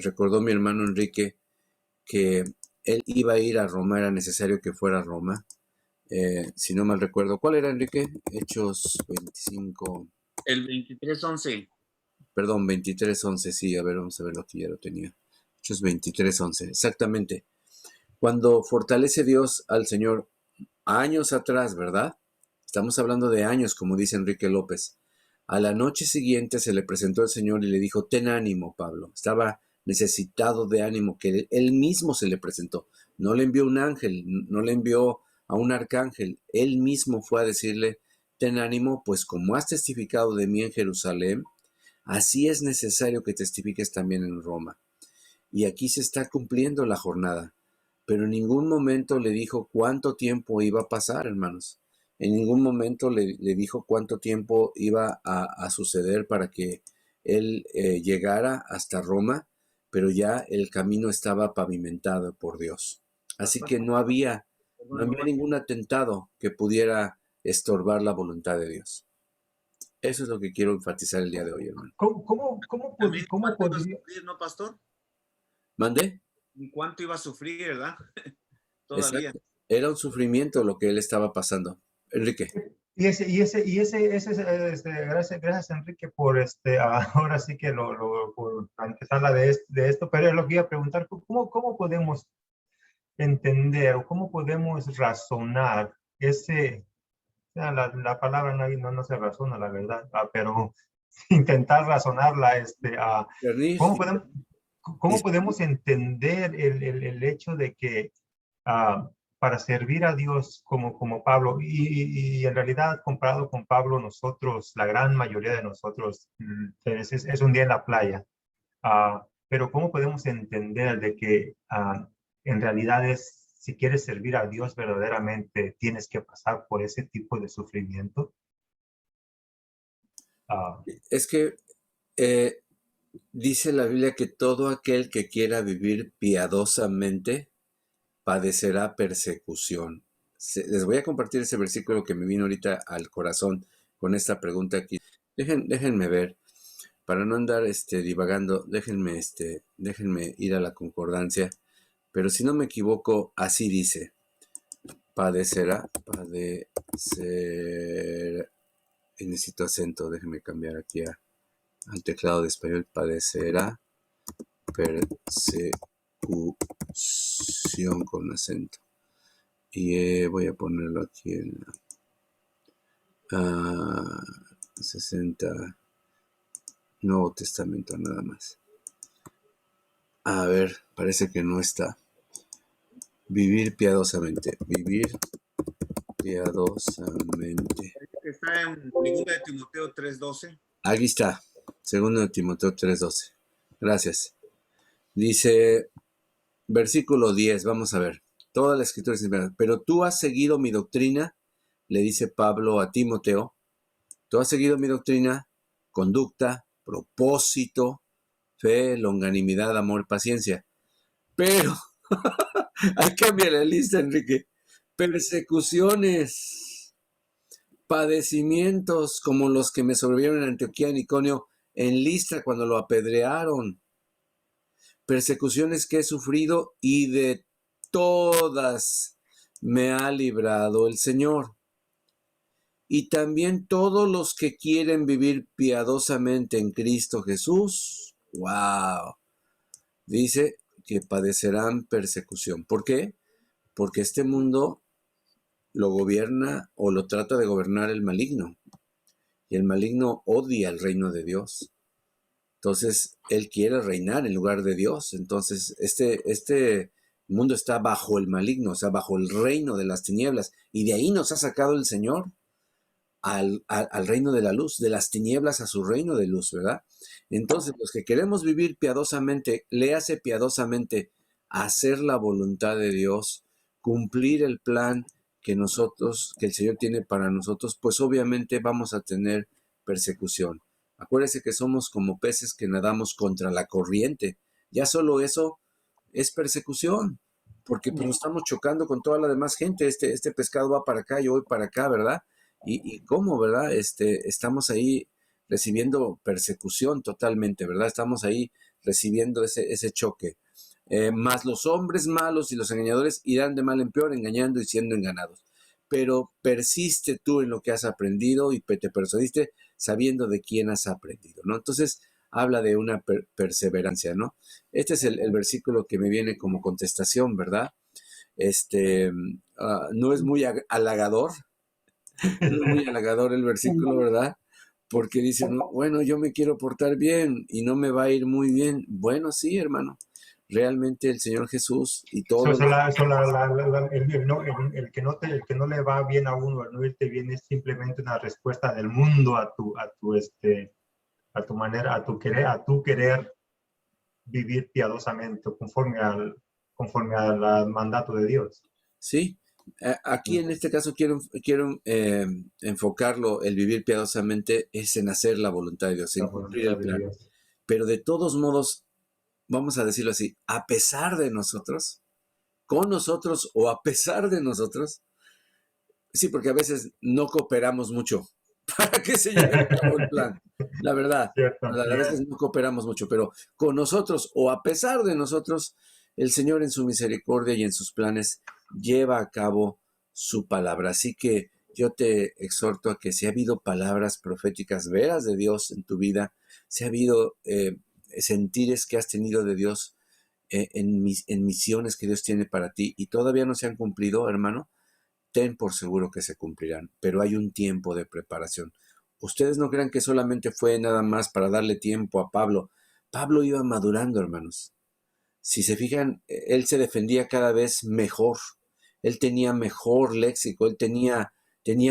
recordó mi hermano Enrique, que él iba a ir a Roma, era necesario que fuera a Roma. Si no mal recuerdo, ¿cuál era, Enrique? Hechos 25. El 23:11. Perdón, 23:11, sí, a ver, vamos a ver lo que ya lo tenía. Hechos 23:11, exactamente. Cuando fortalece Dios al Señor años atrás, ¿verdad? Estamos hablando de años, como dice Enrique López. A la noche siguiente se le presentó el Señor y le dijo, ten ánimo, Pablo. Estaba necesitado de ánimo, que él mismo se le presentó. No le envió un ángel, no le envió a un arcángel. Él mismo fue a decirle, ten ánimo, pues como has testificado de mí en Jerusalén, así es necesario que testifiques también en Roma. Y aquí se está cumpliendo la jornada. Pero en ningún momento le dijo cuánto tiempo iba a pasar, hermanos. En ningún momento le dijo cuánto tiempo iba a suceder para que él llegara hasta Roma, pero ya el camino estaba pavimentado por Dios. Así que no había ningún atentado que pudiera estorbar la voluntad de Dios. Eso es lo que quiero enfatizar el día de hoy, hermano. ¿Cómo podría? ¿No, pastor? ¿Mande? ¿Y cuánto iba a sufrir, verdad? Todavía. Exacto. Era un sufrimiento lo que él estaba pasando. Enrique. Gracias Enrique por ahora sí que por antesala de esto, pero es lo que iba a preguntar, ¿cómo podemos entender o cómo podemos razonar la palabra no se razona, la verdad, pero intentar razonarla, ¿cómo podemos entender el hecho de que para servir a Dios como Pablo, y en realidad comparado con Pablo, nosotros, la gran mayoría de nosotros, es un día en la playa, pero ¿cómo podemos entender de que en realidad si quieres servir a Dios verdaderamente, tienes que pasar por ese tipo de sufrimiento? Es que dice la Biblia que todo aquel que quiera vivir piadosamente padecerá persecución. Les voy a compartir ese versículo que me vino ahorita al corazón con esta pregunta aquí. Déjenme ver, para no andar divagando, déjenme ir a la concordancia, pero si no me equivoco, así dice, padecerá, y necesito acento, déjenme cambiar aquí al teclado de español, padecerá persecución con acento. Y voy a ponerlo aquí en 60, Nuevo Testamento nada más. A ver, parece que no está. Vivir piadosamente. Está en 2 de Timoteo 3:12. Aquí está, 2 de Timoteo 3:12. Gracias. Dice, versículo 10, vamos a ver. Toda la escritura es inspirada. Pero tú has seguido mi doctrina, le dice Pablo a Timoteo. Tú has seguido mi doctrina, conducta, propósito, fe, longanimidad, amor, paciencia. Pero, ahí cambia la lista, Enrique. Persecuciones. padecimientos como los que me sobrevivieron en Antioquía, en Iconio, en Listra cuando lo apedrearon, persecuciones que he sufrido y de todas me ha librado el Señor. Y también todos los que quieren vivir piadosamente en Cristo Jesús, wow, dice que padecerán persecución. ¿Por qué? Porque este mundo lo gobierna o lo trata de gobernar el maligno. Y el maligno odia el reino de Dios. Entonces, él quiere reinar en lugar de Dios. Entonces, este mundo está bajo el maligno, o sea, bajo el reino de las tinieblas. Y de ahí nos ha sacado el Señor al reino de la luz, de las tinieblas a su reino de luz, ¿verdad? Entonces, los que queremos vivir piadosamente, le hace piadosamente hacer la voluntad de Dios, cumplir el plan que el Señor tiene para nosotros, pues obviamente vamos a tener persecución. Acuérdese que somos como peces que nadamos contra la corriente. Ya solo eso es persecución, porque pues, nos estamos chocando con toda la demás gente. Este pescado va para acá, yo voy para acá, ¿verdad? Y cómo, ¿verdad? Estamos ahí recibiendo persecución totalmente, ¿verdad? Estamos ahí recibiendo ese choque. Más los hombres malos y los engañadores irán de mal en peor, engañando y siendo engañados. Pero persiste tú en lo que has aprendido y te persuadiste sabiendo de quién has aprendido, ¿no? Entonces, habla de una perseverancia, ¿no? Este es el versículo que me viene como contestación, ¿verdad? No es muy halagador, no es muy halagador el versículo, ¿verdad? Porque dice, no, bueno, yo me quiero portar bien y no me va a ir muy bien. Bueno, sí, hermano. Realmente el Señor Jesús y todo el que no le va bien a uno, el no irte bien, es simplemente una respuesta del mundo a tu manera, a tu querer vivir piadosamente, conforme al mandato de Dios. Sí, aquí en este caso quiero enfocarlo, el vivir piadosamente es en hacer la voluntad de Dios, en cumplir el plan. Pero de todos modos, vamos a decirlo así, a pesar de nosotros, con nosotros o a pesar de nosotros, sí, porque a veces no cooperamos mucho para que se lleve a cabo el plan, la verdad. Cierto. A veces no cooperamos mucho, pero con nosotros o a pesar de nosotros, el Señor en su misericordia y en sus planes lleva a cabo su palabra. Así que yo te exhorto a que si ha habido palabras proféticas veras de Dios en tu vida, si ha habido sentires que has tenido de Dios en misiones que Dios tiene para ti y todavía no se han cumplido, hermano, ten por seguro que se cumplirán, pero hay un tiempo de preparación. Ustedes no crean que solamente fue nada más para darle tiempo a Pablo. Pablo iba madurando, hermanos. Si se fijan, él se defendía cada vez mejor. Él tenía mejor léxico, él tenía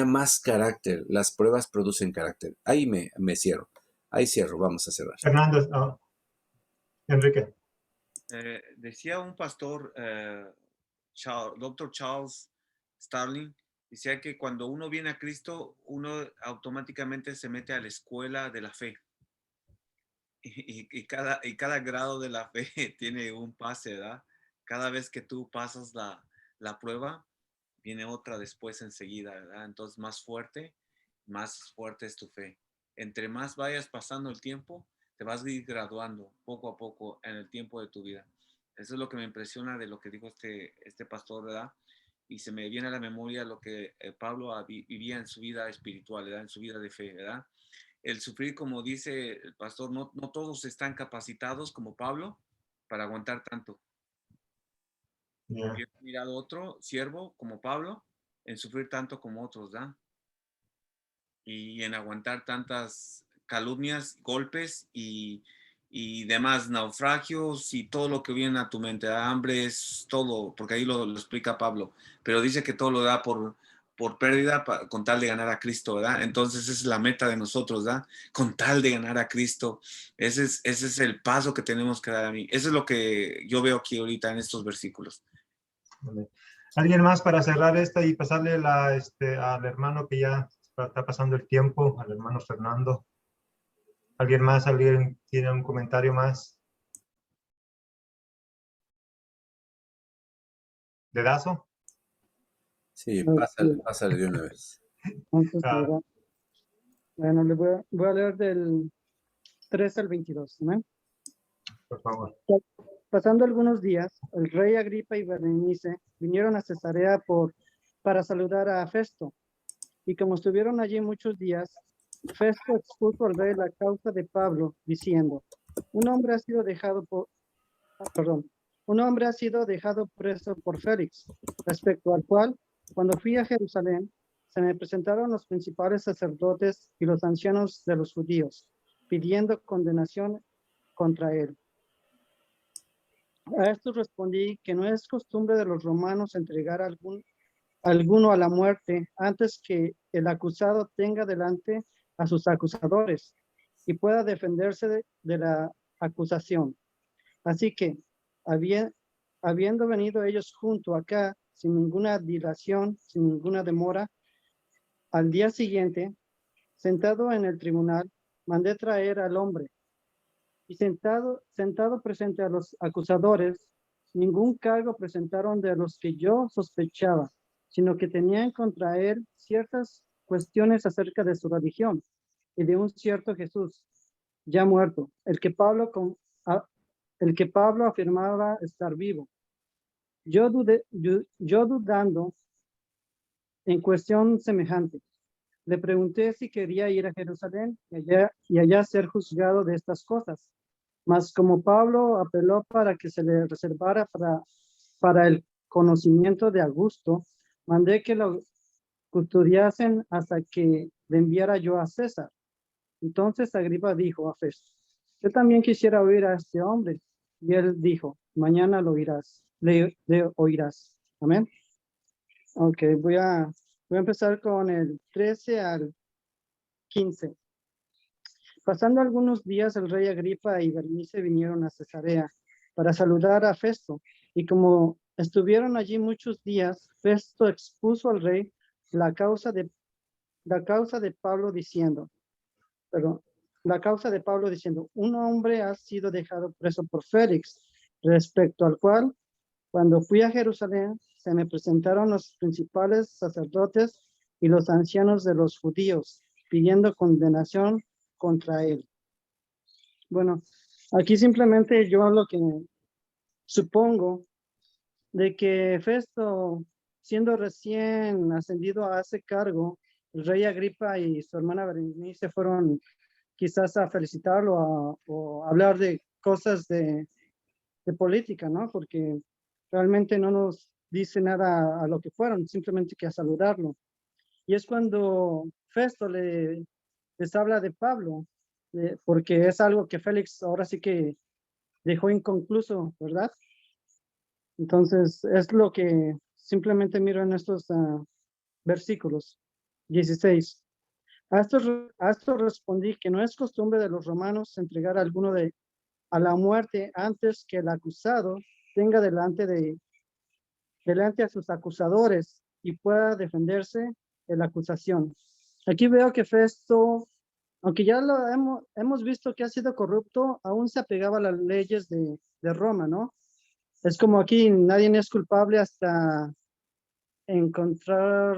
más carácter. Las pruebas producen carácter. Ahí me cierro. Ahí cierro, vamos a cerrar. Fernando, Enrique. Decía un pastor, Dr. Charles Starling, decía que cuando uno viene a Cristo, uno automáticamente se mete a la escuela de la fe. Y cada grado de la fe tiene un pase, ¿verdad? Cada vez que tú pasas la prueba, viene otra después enseguida, ¿verdad? Entonces más fuerte es tu fe. Entre más vayas pasando el tiempo, te vas a ir graduando poco a poco en el tiempo de tu vida. Eso es lo que me impresiona de lo que dijo este pastor, ¿verdad? Y se me viene a la memoria lo que Pablo vivía en su vida espiritual, ¿verdad? En su vida de fe, ¿verdad? El sufrir, como dice el pastor, no todos están capacitados como Pablo para aguantar tanto. Yeah. Yo he mirado otro siervo como Pablo en sufrir tanto como otros, ¿da? Y en aguantar tantas calumnias, golpes y demás naufragios y todo lo que viene a tu mente, hambre, es todo, porque ahí lo explica Pablo, pero dice que todo lo da por pérdida con tal de ganar a Cristo, ¿verdad? Entonces esa es la meta de nosotros, ¿verdad? Con tal de ganar a Cristo, ese es el paso que tenemos que dar a mí. Eso es lo que yo veo aquí ahorita en estos versículos. ¿Alguien más para cerrar esta y pasarle al hermano que ya está pasando el tiempo, al hermano Fernando? ¿Alguien más? ¿Alguien tiene un comentario más? ¿Dedazo? Sí, pásale de una vez. Entonces, Ah, ¿verdad? Bueno, voy a leer del 3 al 22, ¿no? por favor. Pasando algunos días, el rey Agripa y Berenice vinieron a Cesarea para saludar a Festo. Y como estuvieron allí muchos días, Festo expuso al rey la causa de Pablo, diciendo, un hombre ha sido dejado un hombre ha sido dejado preso por Félix, respecto al cual, cuando fui a Jerusalén, se me presentaron los principales sacerdotes y los ancianos de los judíos, pidiendo condenación contra él. A esto respondí que no es costumbre de los romanos entregar alguno a la muerte antes que el acusado tenga delante a sus acusadores y pueda defenderse de la acusación. Así que, habiendo venido ellos junto acá, sin ninguna dilación, sin ninguna demora, al día siguiente, sentado en el tribunal, mandé traer al hombre. Y sentado presente a los acusadores, ningún cargo presentaron de los que yo sospechaba, sino que tenían contra él ciertas cuestiones acerca de su religión y de un cierto Jesús, ya muerto, el que Pablo afirmaba estar vivo. Yo dudando en cuestión semejante, le pregunté si quería ir a Jerusalén y allá ser juzgado de estas cosas. Mas como Pablo apeló para que se le reservara para el conocimiento de Augusto, mandé que lo custodiasen hasta que le enviara yo a César. Entonces Agripa dijo a Festo, yo también quisiera oír a este hombre. Y él dijo, mañana lo oirás, le oirás. Amén. Ok, voy a empezar con el 13 al 15. Pasando algunos días, el rey Agripa y Berenice vinieron a Cesarea para saludar a Festo, y como estuvieron allí muchos días, Festo expuso al rey la causa de Pablo diciendo, un hombre ha sido dejado preso por Félix, respecto al cual, cuando fui a Jerusalén, se me presentaron los principales sacerdotes y los ancianos de los judíos, pidiendo condenación contra él. Bueno, aquí simplemente yo lo que supongo de que Festo, siendo recién ascendido a ese cargo, el rey Agripa y su hermana Berenice fueron quizás a felicitarlo o a hablar de cosas de política, ¿no? Porque realmente no nos dice nada a lo que fueron, simplemente que a saludarlo. Y es cuando Festo les habla de Pablo, porque es algo que Félix ahora sí que dejó inconcluso, ¿verdad? Entonces, es lo que simplemente miro en estos versículos. 16. A esto respondí que no es costumbre de los romanos entregar a alguno a la muerte antes que el acusado tenga delante a sus acusadores y pueda defenderse de la acusación. Aquí veo que Festo, aunque ya lo hemos visto que ha sido corrupto, aún se apegaba a las leyes de Roma, ¿no? Es como aquí, nadie es culpable hasta encontrar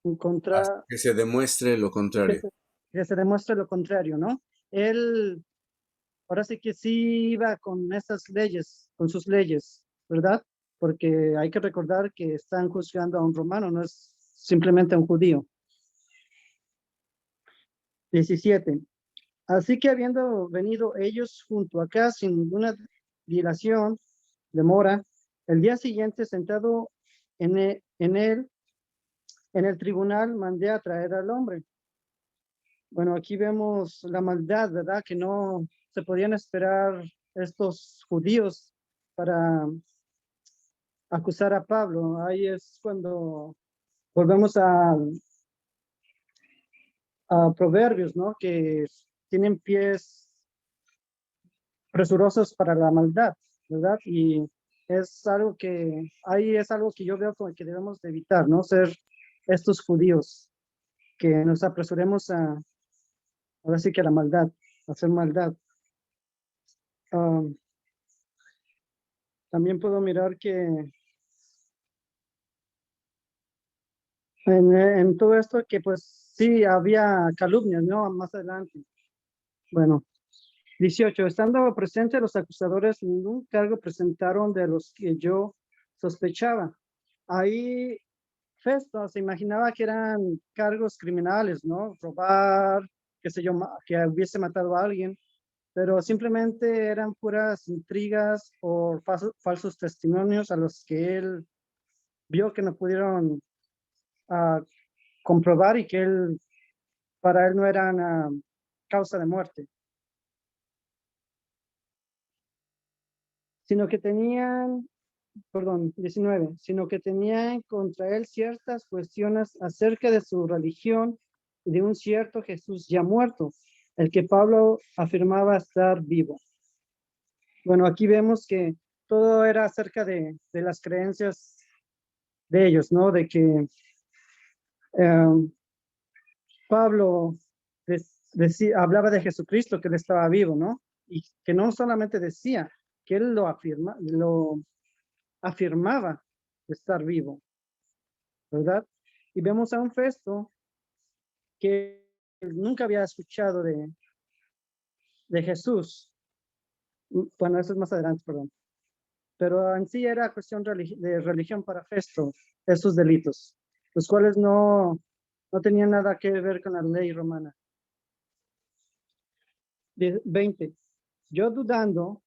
Hasta que se demuestre lo que contrario. se demuestre lo contrario, ¿no? Él, ahora sí que sí iba con esas leyes, con sus leyes, ¿verdad? Porque hay que recordar que están juzgando a un romano, no es simplemente a un judío. 17. Así que habiendo venido ellos junto acá sin ninguna dilación, demora, el día siguiente sentado en el tribunal, mandé a traer al hombre. Bueno, aquí vemos la maldad, ¿verdad? Que no se podían esperar estos judíos para acusar a Pablo. Ahí es cuando volvemos a Proverbios, ¿no? Que tienen pies presurosos para la maldad, ¿verdad? Y es algo que, ahí es algo que yo veo como que debemos de evitar, ¿no? Ser estos judíos, que nos apresuremos ahora sí que a la maldad, a hacer maldad. También puedo mirar que en todo esto que pues sí había calumnias, ¿no? Más adelante. Bueno, 18. Estando presentes los acusadores, ningún cargo presentaron de los que yo sospechaba. Ahí Festo se imaginaba que eran cargos criminales, ¿no? Robar, qué sé yo, que hubiese matado a alguien, pero simplemente eran puras intrigas o falsos testimonios a los que él vio que no pudieron comprobar y que para él no eran causa de muerte, sino que tenían, perdón, 19, sino que tenían contra él ciertas cuestiones acerca de su religión y de un cierto Jesús ya muerto, el que Pablo afirmaba estar vivo. Bueno, aquí vemos que todo era acerca de las creencias de ellos, ¿no? De que Pablo hablaba de Jesucristo, que él estaba vivo, ¿no? Y que no solamente decía, que él lo afirmaba de estar vivo, ¿verdad? Y vemos a un Festo que nunca había escuchado de Jesús. Bueno, eso es más adelante, perdón. Pero en sí era cuestión de religión para Festo, esos delitos, los cuales no tenían nada que ver con la ley romana. 20. Yo dudando,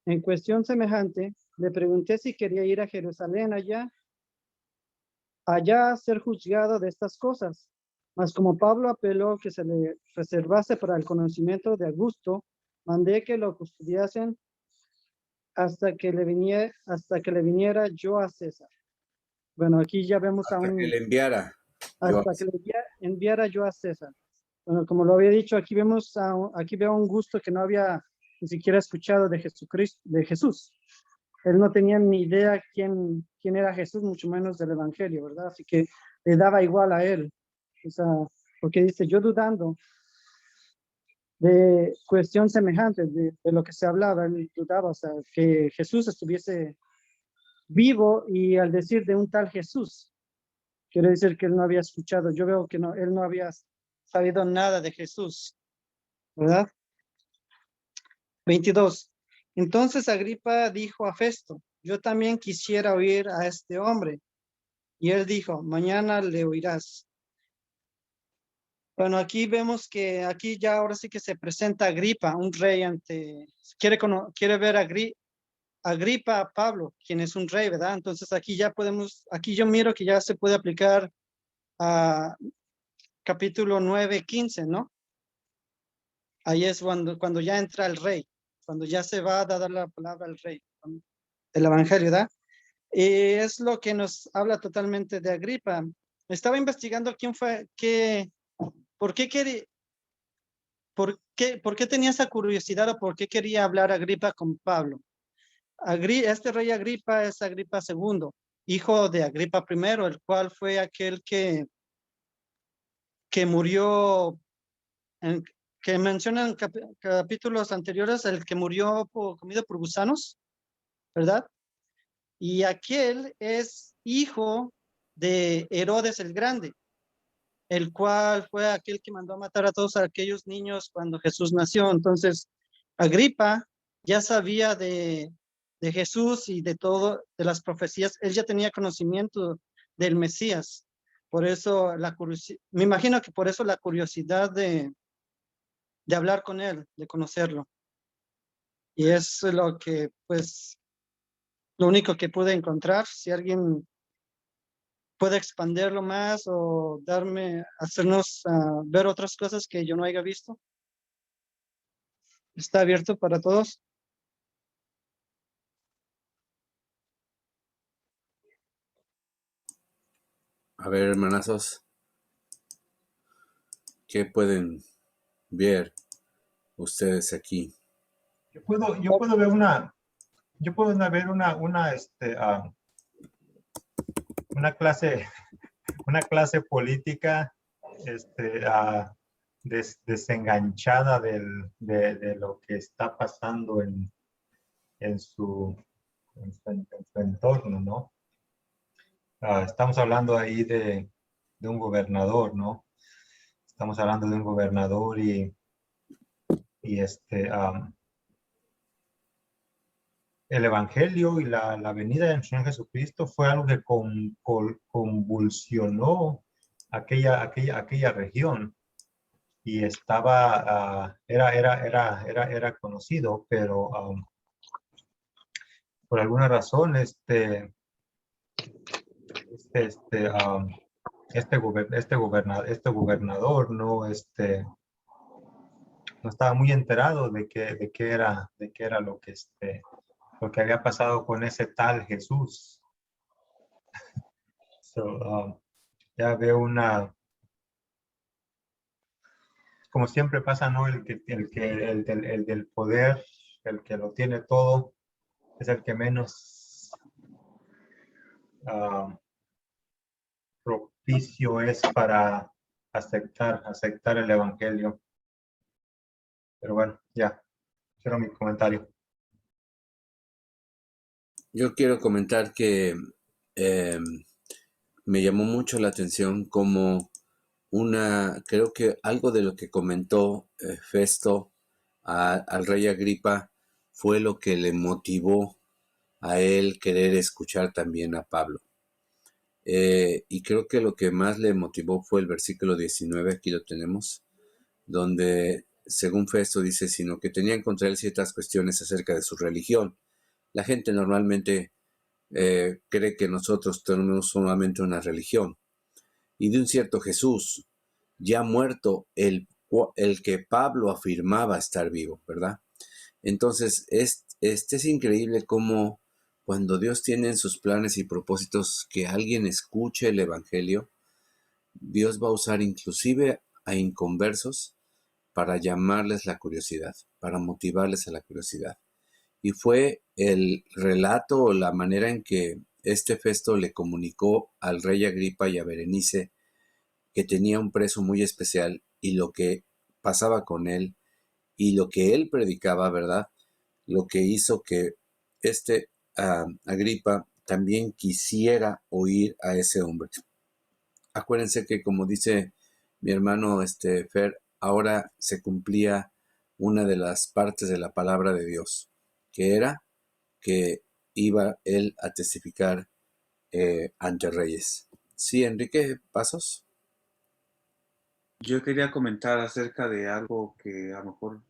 en cuestión semejante, le pregunté si quería ir a Jerusalén allá a ser juzgado de estas cosas. Mas como Pablo apeló que se le reservase para el conocimiento de Augusto, mandé que lo custodiasen hasta que le viniera yo a César. Bueno, aquí ya vemos Hasta que le enviara. hasta que le enviara yo a César. Bueno, como lo había dicho, aquí veo un gusto que no había ni siquiera escuchado de Jesucristo, de Jesús. Él no tenía ni idea quién era Jesús, mucho menos del Evangelio, ¿verdad? Así que le daba igual a él. O sea, porque dice, yo dudando de cuestión semejante de lo que se hablaba, él dudaba, o sea, que Jesús estuviese vivo, y al decir de un tal Jesús, quiere decir que él no había escuchado. Yo veo que él no había sabido nada de Jesús, ¿verdad? 22. Entonces Agripa dijo a Festo, yo también quisiera oír a este hombre. Y él dijo, mañana le oirás. Bueno, aquí vemos que aquí ya ahora sí que se presenta Agripa, un rey quiere ver a Agripa a Pablo, quien es un rey, ¿verdad? Entonces aquí yo miro que ya se puede aplicar a capítulo 9, 15, ¿no? Ahí es cuando ya entra el rey, cuando ya se va a dar la palabra al rey, el evangelio, ¿verdad? Y es lo que nos habla totalmente de Agripa. Estaba investigando quién fue, por qué tenía esa curiosidad, o por qué quería hablar Agripa con Pablo. Este rey Agripa es Agripa II, hijo de Agripa I, el cual fue aquel que murió, que mencionan capítulos anteriores, el que murió comido por gusanos, ¿verdad? Y aquel es hijo de Herodes el Grande, el cual fue aquel que mandó a matar a todos aquellos niños cuando Jesús nació. Entonces, Agripa ya sabía de Jesús y de todo, de las profecías. Él ya tenía conocimiento del Mesías. Por eso me imagino que por eso la curiosidad de hablar con él, de conocerlo. Y es lo que, pues, lo único que pude encontrar. Si alguien puede expandirlo más o hacernos ver otras cosas que yo no haya visto, está abierto para todos. A ver, hermanazos, ¿qué pueden ver ustedes aquí? Yo puedo ver una clase política desenganchada de lo que está pasando en su entorno, ¿no? Estamos hablando ahí de un gobernador, ¿no? Estamos hablando de un gobernador y el Evangelio y la venida del Señor Jesucristo fue algo que convulsionó aquella región y era conocido, pero por alguna razón este gobernador no estaba muy enterado de qué era lo que había pasado con ese tal Jesús. Ya veo como siempre pasa, ¿no? El del poder, el que lo tiene todo, es el que menos propicio es para aceptar el evangelio. Pero bueno, ya, quiero mi comentario. Yo quiero comentar que me llamó mucho la atención como creo que algo de lo que comentó Festo al rey Agripa fue lo que le motivó a él querer escuchar también a Pablo. Y creo que lo que más le motivó fue el versículo 19, aquí lo tenemos, donde según Festo dice, sino que tenían contra él ciertas cuestiones acerca de su religión. La gente normalmente cree que nosotros tenemos solamente una religión y de un cierto Jesús ya muerto, el que Pablo afirmaba estar vivo, ¿verdad? Entonces, es increíble cómo cuando Dios tiene en sus planes y propósitos que alguien escuche el evangelio, Dios va a usar inclusive a inconversos para llamarles la curiosidad, para motivarles a la curiosidad. Y fue el relato o la manera en que este Festo le comunicó al rey Agripa y a Berenice que tenía un preso muy especial y lo que pasaba con él y lo que él predicaba, ¿verdad? Lo que hizo que Agripa también quisiera oír a ese hombre. Acuérdense que, como dice mi hermano Fer, ahora se cumplía una de las partes de la palabra de Dios, que era que iba él a testificar ante reyes. Sí, Enrique Pasos. Yo quería comentar acerca de algo que a lo mejor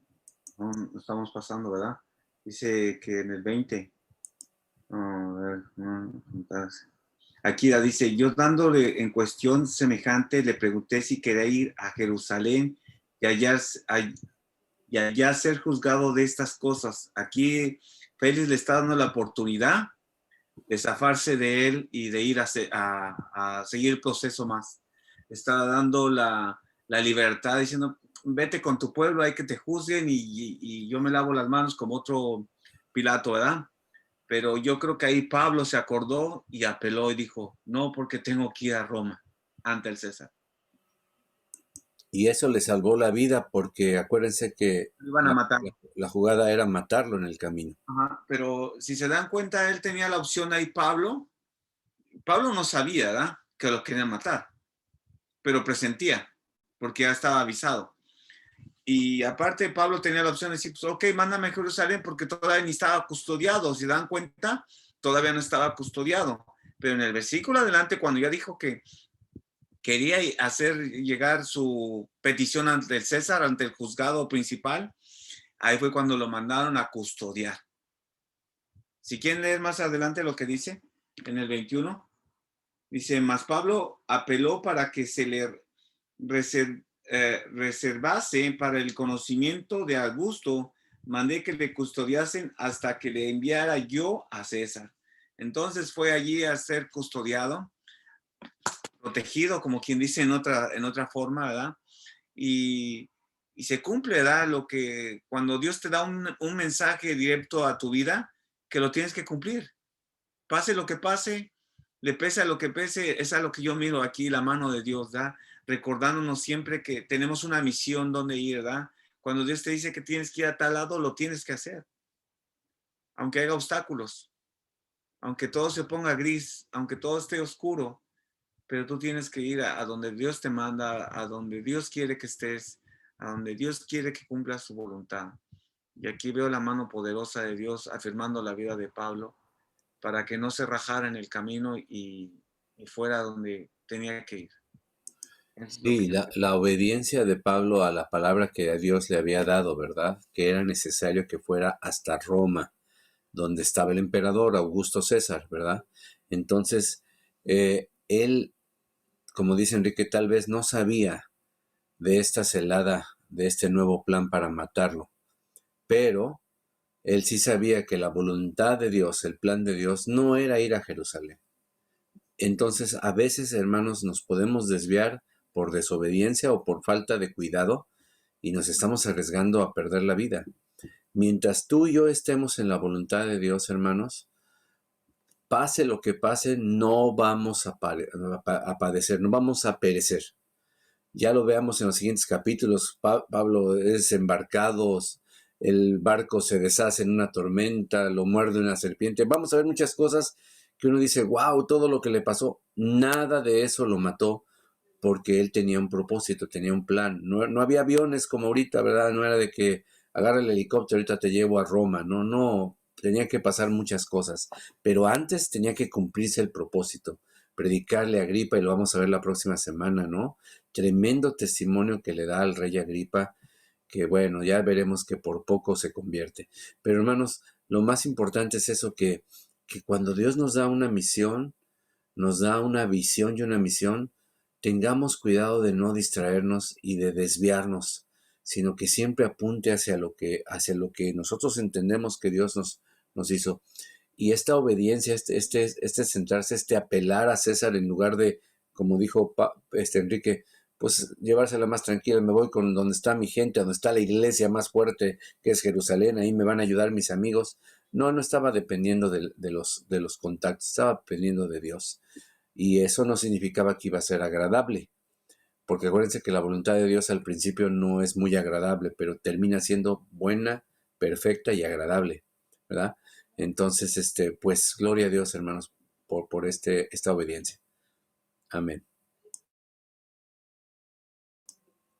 no estamos pasando, ¿verdad? Dice que en el 20, aquí dice, yo dándole en cuestión semejante, le pregunté si quería ir a Jerusalén y allá ser juzgado de estas cosas. Aquí Félix le está dando la oportunidad de zafarse de él y de ir a seguir el proceso más. Está dando la libertad diciendo, vete con tu pueblo, hay que te juzguen y yo me lavo las manos como otro Pilato, ¿verdad? Pero yo creo que ahí Pablo se acordó y apeló y dijo, no, porque tengo que ir a Roma ante el César. Y eso le salvó la vida porque acuérdense que iban a matar. La jugada era matarlo en el camino. Ajá, pero si se dan cuenta, él tenía la opción ahí, Pablo no sabía, ¿verdad?, que lo querían matar, pero presentía, porque ya estaba avisado. Y aparte, Pablo tenía la opción de decir, pues, ok, mándame a Jerusalén, porque todavía ni estaba custodiado. Si dan cuenta, todavía no estaba custodiado. Pero en el versículo adelante, cuando ya dijo que quería hacer llegar su petición ante el César, ante el juzgado principal, ahí fue cuando lo mandaron a custodiar. Si quieren leer más adelante lo que dice en el 21, dice, mas Pablo apeló para que se le reservase para el conocimiento de Augusto, mandé que le custodiasen hasta que le enviara yo a César. Entonces fue allí a ser custodiado, protegido, como quien dice en otra forma, ¿verdad? Y se cumple, ¿verdad? Lo que cuando Dios te da un mensaje directo a tu vida, que lo tienes que cumplir. Pase lo que pase, le pese a lo que pese, es a lo que yo miro aquí, la mano de Dios, ¿verdad? Recordándonos siempre que tenemos una misión donde ir, ¿verdad? Cuando Dios te dice que tienes que ir a tal lado, lo tienes que hacer. Aunque haya obstáculos, aunque todo se ponga gris, aunque todo esté oscuro, pero tú tienes que ir a donde Dios te manda, a donde Dios quiere que estés, a donde Dios quiere que cumplas su voluntad. Y aquí veo la mano poderosa de Dios afirmando la vida de Pablo para que no se rajara en el camino y fuera donde tenía que ir. Es lo que Sí, yo creo. la obediencia de Pablo a la palabra que Dios le había dado, ¿verdad? Que era necesario que fuera hasta Roma, donde estaba el emperador Augusto César, ¿verdad? Entonces, él, como dice Enrique, tal vez no sabía de esta celada, de este nuevo plan para matarlo, pero él sí sabía que la voluntad de Dios, el plan de Dios, no era ir a Jerusalén. Entonces, a veces, hermanos, nos podemos desviar por desobediencia o por falta de cuidado y nos estamos arriesgando a perder la vida. Mientras tú y yo estemos en la voluntad de Dios, hermanos, pase lo que pase, no vamos a padecer, no vamos a perecer. Ya lo veamos en los siguientes capítulos. Pablo es embarcado, el barco se deshace en una tormenta, lo muerde una serpiente. Vamos a ver muchas cosas que uno dice, wow, todo lo que le pasó. Nada de eso lo mató porque él tenía un propósito, tenía un plan. No había aviones como ahorita, ¿verdad? No era de que agarra el helicóptero, ahorita te llevo a Roma. No, tenía que pasar muchas cosas. Pero antes tenía que cumplirse el propósito, predicarle a Agripa, y lo vamos a ver la próxima semana, ¿no? Tremendo testimonio que le da al rey Agripa, que bueno, ya veremos que por poco se convierte. Pero hermanos, lo más importante es eso, que cuando Dios nos da una misión, nos da una visión y una misión, tengamos cuidado de no distraernos y de desviarnos, sino que siempre apunte hacia lo que nosotros entendemos que Dios nos hizo. Y esta obediencia, este centrarse, apelar a César en lugar de, como dijo Enrique, pues llevársela más tranquila, me voy con donde está mi gente, donde está la iglesia más fuerte, que es Jerusalén, ahí me van a ayudar mis amigos. No estaba dependiendo de los contactos, estaba dependiendo de Dios. Y eso no significaba que iba a ser agradable, porque acuérdense que la voluntad de Dios al principio no es muy agradable, pero termina siendo buena, perfecta y agradable, ¿verdad? Entonces, pues gloria a Dios, hermanos, por esta obediencia. Amén.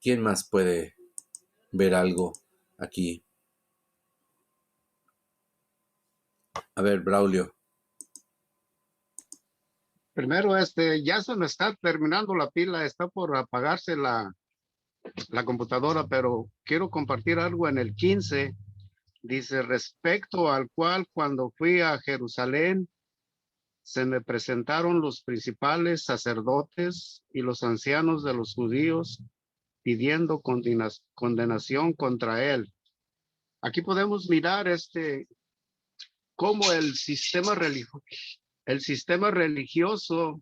¿Quién más puede ver algo aquí? A ver, Braulio. Primero, ya se me está terminando la pila, está por apagarse la computadora, pero quiero compartir algo en el 15. Dice, respecto al cual cuando fui a Jerusalén, se me presentaron los principales sacerdotes y los ancianos de los judíos pidiendo condenación contra él. Aquí podemos mirar cómo el sistema religioso,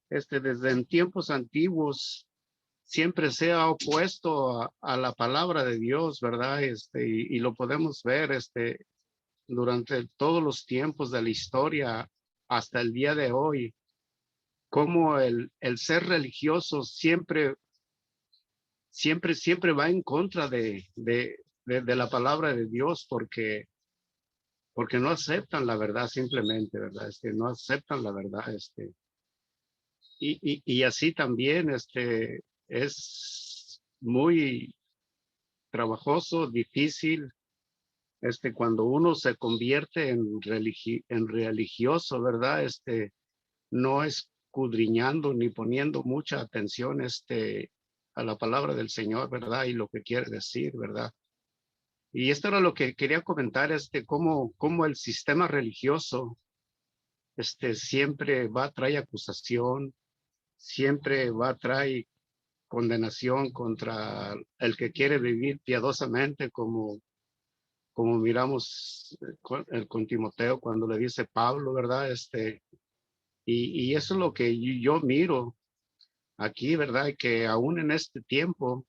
desde en tiempos antiguos, siempre se ha opuesto a la palabra de Dios, ¿verdad? Y lo podemos ver, durante todos los tiempos de la historia hasta el día de hoy, cómo el ser religioso siempre va en contra de la palabra de Dios, porque no aceptan la verdad simplemente, ¿verdad? No aceptan la verdad, y así también, es muy trabajoso, difícil, cuando uno se convierte en religioso, ¿verdad? No escudriñando ni poniendo mucha atención, a la palabra del Señor, ¿verdad? Y lo que quiere decir, ¿verdad? Y esto era lo que quería comentar, cómo el sistema religioso, siempre va a traer acusación, siempre va a traer condenación contra el que quiere vivir piadosamente, como miramos con Timoteo cuando le dice Pablo, ¿verdad? Y eso es lo que yo miro aquí, ¿verdad? Que aún en este tiempo,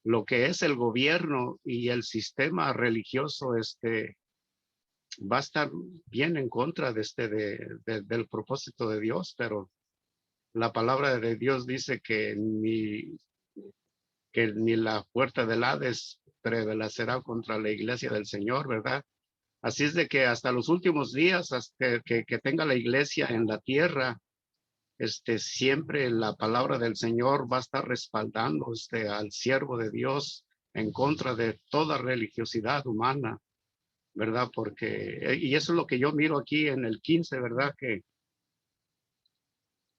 lo que es el gobierno y el sistema religioso, va a estar bien en contra del propósito de Dios, pero la palabra de Dios dice que ni la puerta del Hades prevalecerá contra la iglesia del Señor, ¿verdad? Así es de que hasta los últimos días, hasta que tenga la iglesia en la tierra, siempre la palabra del Señor va a estar respaldando al siervo de Dios en contra de toda religiosidad humana, ¿verdad? Porque, y eso es lo que yo miro aquí en el 15, ¿verdad? Que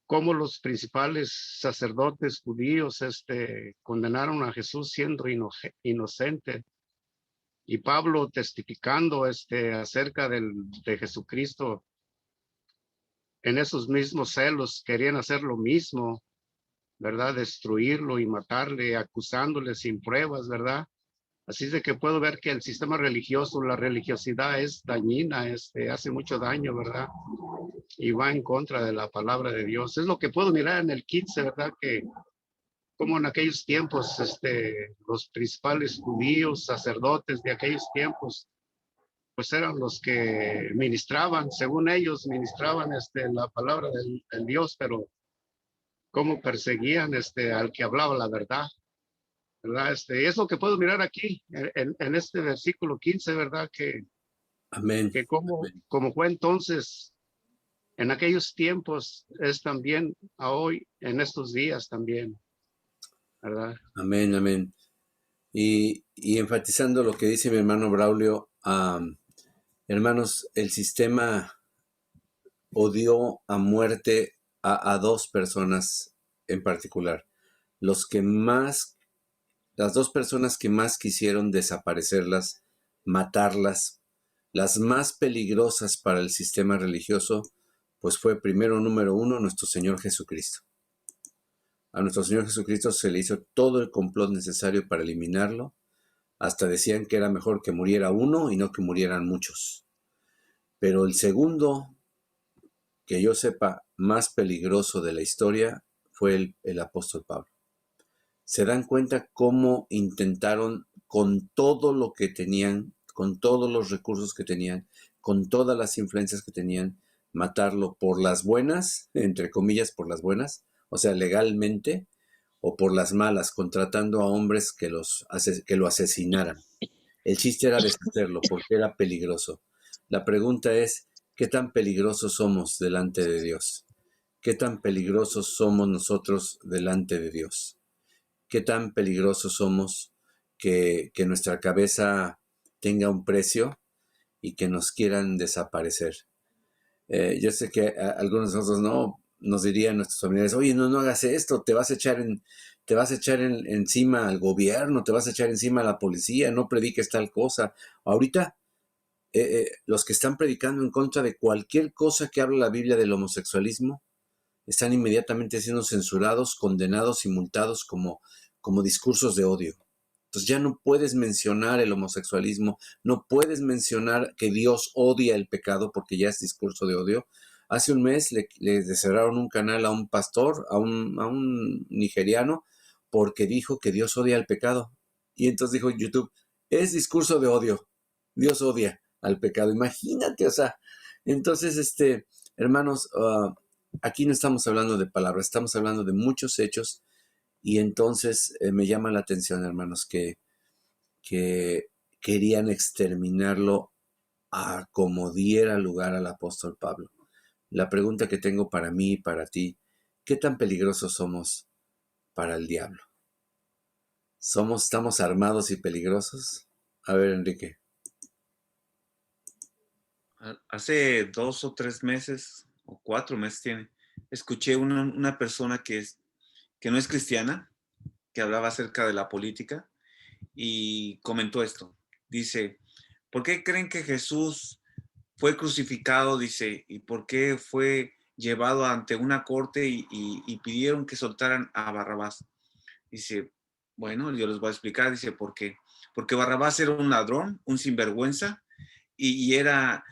como los principales sacerdotes judíos condenaron a Jesús siendo inocente, y Pablo testificando acerca de Jesucristo, en esos mismos celos querían hacer lo mismo, ¿verdad? Destruirlo y matarle, acusándole sin pruebas, ¿verdad? Así es de que puedo ver que el sistema religioso, la religiosidad es dañina, hace mucho daño, ¿verdad? Y va en contra de la palabra de Dios. Es lo que puedo mirar en el 15, ¿verdad? Que como en aquellos tiempos, los principales judíos, sacerdotes de aquellos tiempos, pues eran los que ministraban, según ellos, ministraban la palabra del Dios, pero cómo perseguían al que hablaba la verdad, ¿verdad? Es lo que puedo mirar aquí, en este versículo 15, ¿verdad? Amén. Que como fue entonces, en aquellos tiempos, es también a hoy, en estos días también, ¿verdad? Amén, amén. Y enfatizando lo que dice mi hermano Braulio, hermanos, el sistema odió a muerte a dos personas en particular. Las dos personas que más quisieron desaparecerlas, matarlas, las más peligrosas para el sistema religioso, pues fue primero, número uno, nuestro Señor Jesucristo. A nuestro Señor Jesucristo se le hizo todo el complot necesario para eliminarlo. Hasta decían que era mejor que muriera uno y no que murieran muchos. Pero el segundo, que yo sepa, más peligroso de la historia fue el apóstol Pablo. Se dan cuenta cómo intentaron con todo lo que tenían, con todos los recursos que tenían, con todas las influencias que tenían, matarlo por las buenas, entre comillas por las buenas, o sea, legalmente, o por las malas, contratando a hombres que lo asesinaran. El chiste era deshacerlo porque era peligroso. La pregunta es, ¿qué tan peligrosos somos delante de Dios? ¿Qué tan peligrosos somos nosotros delante de Dios? ¿Qué tan peligrosos somos que nuestra cabeza tenga un precio y que nos quieran desaparecer? Yo sé que algunos de nosotros no nos dirían nuestros familiares, oye, no hagas esto, te vas a echar encima al gobierno, te vas a echar encima a la policía, no prediques tal cosa. Ahorita, los que están predicando en contra de cualquier cosa que habla la Biblia del homosexualismo, están inmediatamente siendo censurados, condenados y multados como discursos de odio. Entonces ya no puedes mencionar el homosexualismo, no puedes mencionar que Dios odia el pecado porque ya es discurso de odio. Hace un mes le cerraron un canal a un pastor, a un nigeriano, porque dijo que Dios odia el pecado. Y entonces dijo YouTube, es discurso de odio, Dios odia al pecado. Imagínate, o sea, entonces, hermanos, aquí no estamos hablando de palabras, estamos hablando de muchos hechos. Y entonces me llama la atención, hermanos, que querían exterminarlo a como diera lugar al apóstol Pablo. La pregunta que tengo para mí y para ti, ¿qué tan peligrosos somos para el diablo? ¿Estamos armados y peligrosos? A ver, Enrique. Hace 2 o 3 meses, o 4 meses escuché una persona que no es cristiana, que hablaba acerca de la política y comentó esto. Dice, ¿por qué creen que Jesús fue crucificado? Dice, ¿y por qué fue llevado ante una corte y pidieron que soltaran a Barrabás? Dice, bueno, yo les voy a explicar. Dice, ¿por qué? Porque Barrabás era un ladrón, un sinvergüenza y era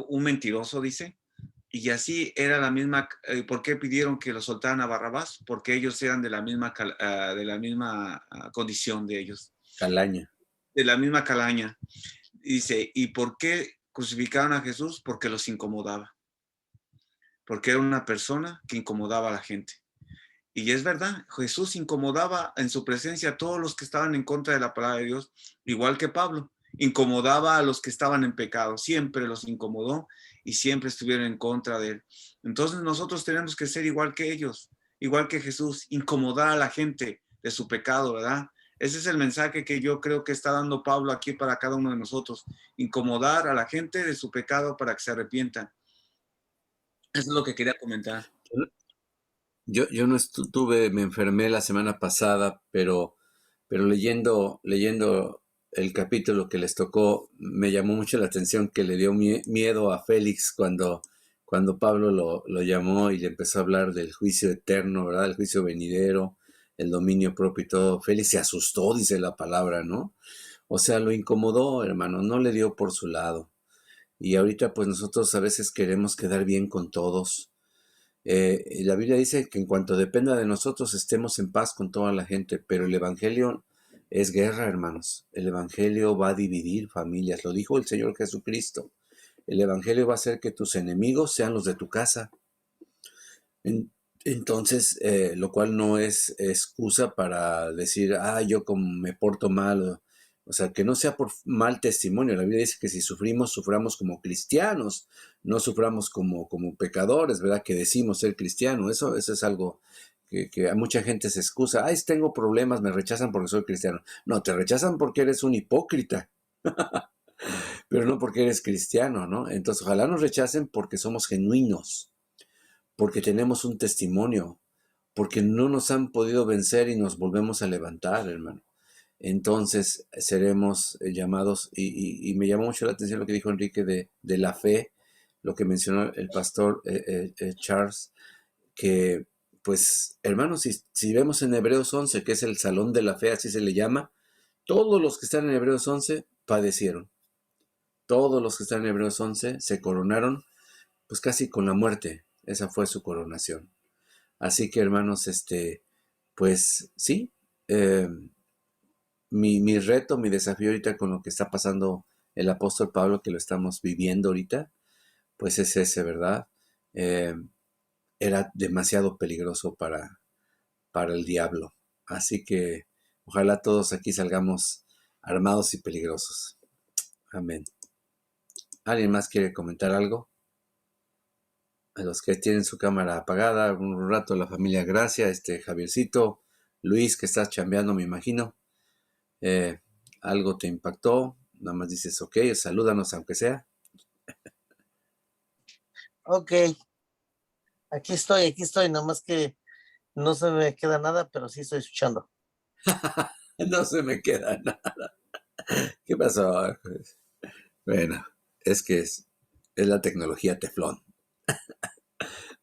un mentiroso, dice. Y así era la misma. ¿Por qué pidieron que lo soltaran a Barrabás? Porque ellos eran de la misma condición de ellos. Calaña. De la misma calaña. Dice, ¿y por qué crucificaron a Jesús? Porque los incomodaba. Porque era una persona que incomodaba a la gente. Y es verdad, Jesús incomodaba en su presencia a todos los que estaban en contra de la palabra de Dios, igual que Pablo. incomodaba a los que estaban en pecado, siempre los incomodó y siempre estuvieron en contra de él. Entonces nosotros tenemos que ser igual que ellos, igual que Jesús, incomodar a la gente de su pecado, ¿verdad? Ese es el mensaje que yo creo que está dando Pablo aquí para cada uno de nosotros, incomodar a la gente de su pecado para que se arrepientan. Eso es lo que quería comentar. Yo no estuve, me enfermé la semana pasada, pero leyendo el capítulo que les tocó, me llamó mucho la atención que le dio miedo a Félix cuando Pablo lo llamó y le empezó a hablar del juicio eterno, ¿verdad? El juicio venidero, el dominio propio y todo. Félix se asustó, dice la palabra, ¿no? O sea, lo incomodó, hermano, no le dio por su lado. Y ahorita pues nosotros a veces queremos quedar bien con todos. La Biblia dice que en cuanto dependa de nosotros estemos en paz con toda la gente, pero el Evangelio es guerra, hermanos. El Evangelio va a dividir familias, lo dijo el Señor Jesucristo. El Evangelio va a hacer que tus enemigos sean los de tu casa. Entonces, lo cual no es excusa para decir, yo como me porto mal. O sea, que no sea por mal testimonio. La Biblia dice que si sufrimos, suframos como cristianos, no suframos como pecadores, ¿verdad? Que decimos ser cristiano. Eso es algo que a mucha gente se excusa. Tengo problemas, me rechazan porque soy cristiano. No, te rechazan porque eres un hipócrita, pero no porque eres cristiano, ¿no? Entonces, ojalá nos rechacen porque somos genuinos, porque tenemos un testimonio, porque no nos han podido vencer y nos volvemos a levantar, hermano. Entonces seremos llamados, y me llamó mucho la atención lo que dijo Enrique de la fe, lo que mencionó el pastor Charles, que pues hermanos, si vemos en Hebreos 11, que es el salón de la fe, así se le llama, todos los que están en Hebreos 11 padecieron. Todos los que están en Hebreos 11 se coronaron pues casi con la muerte. Esa fue su coronación. Así que hermanos, pues sí, mi reto, mi desafío ahorita con lo que está pasando el apóstol Pablo, que lo estamos viviendo ahorita, pues es ese, ¿verdad? Era demasiado peligroso para el diablo. Así que ojalá todos aquí salgamos armados y peligrosos. Amén. ¿Alguien más quiere comentar algo? A los que tienen su cámara apagada, un rato la familia Gracia, Javiercito, Luis, que estás chambeando, me imagino. Algo te impactó, nada más dices, ok, salúdanos aunque sea. Ok, aquí estoy, nomás que no se me queda nada, pero sí estoy escuchando. No se me queda nada. ¿Qué pasó? Bueno, es que es la tecnología teflón.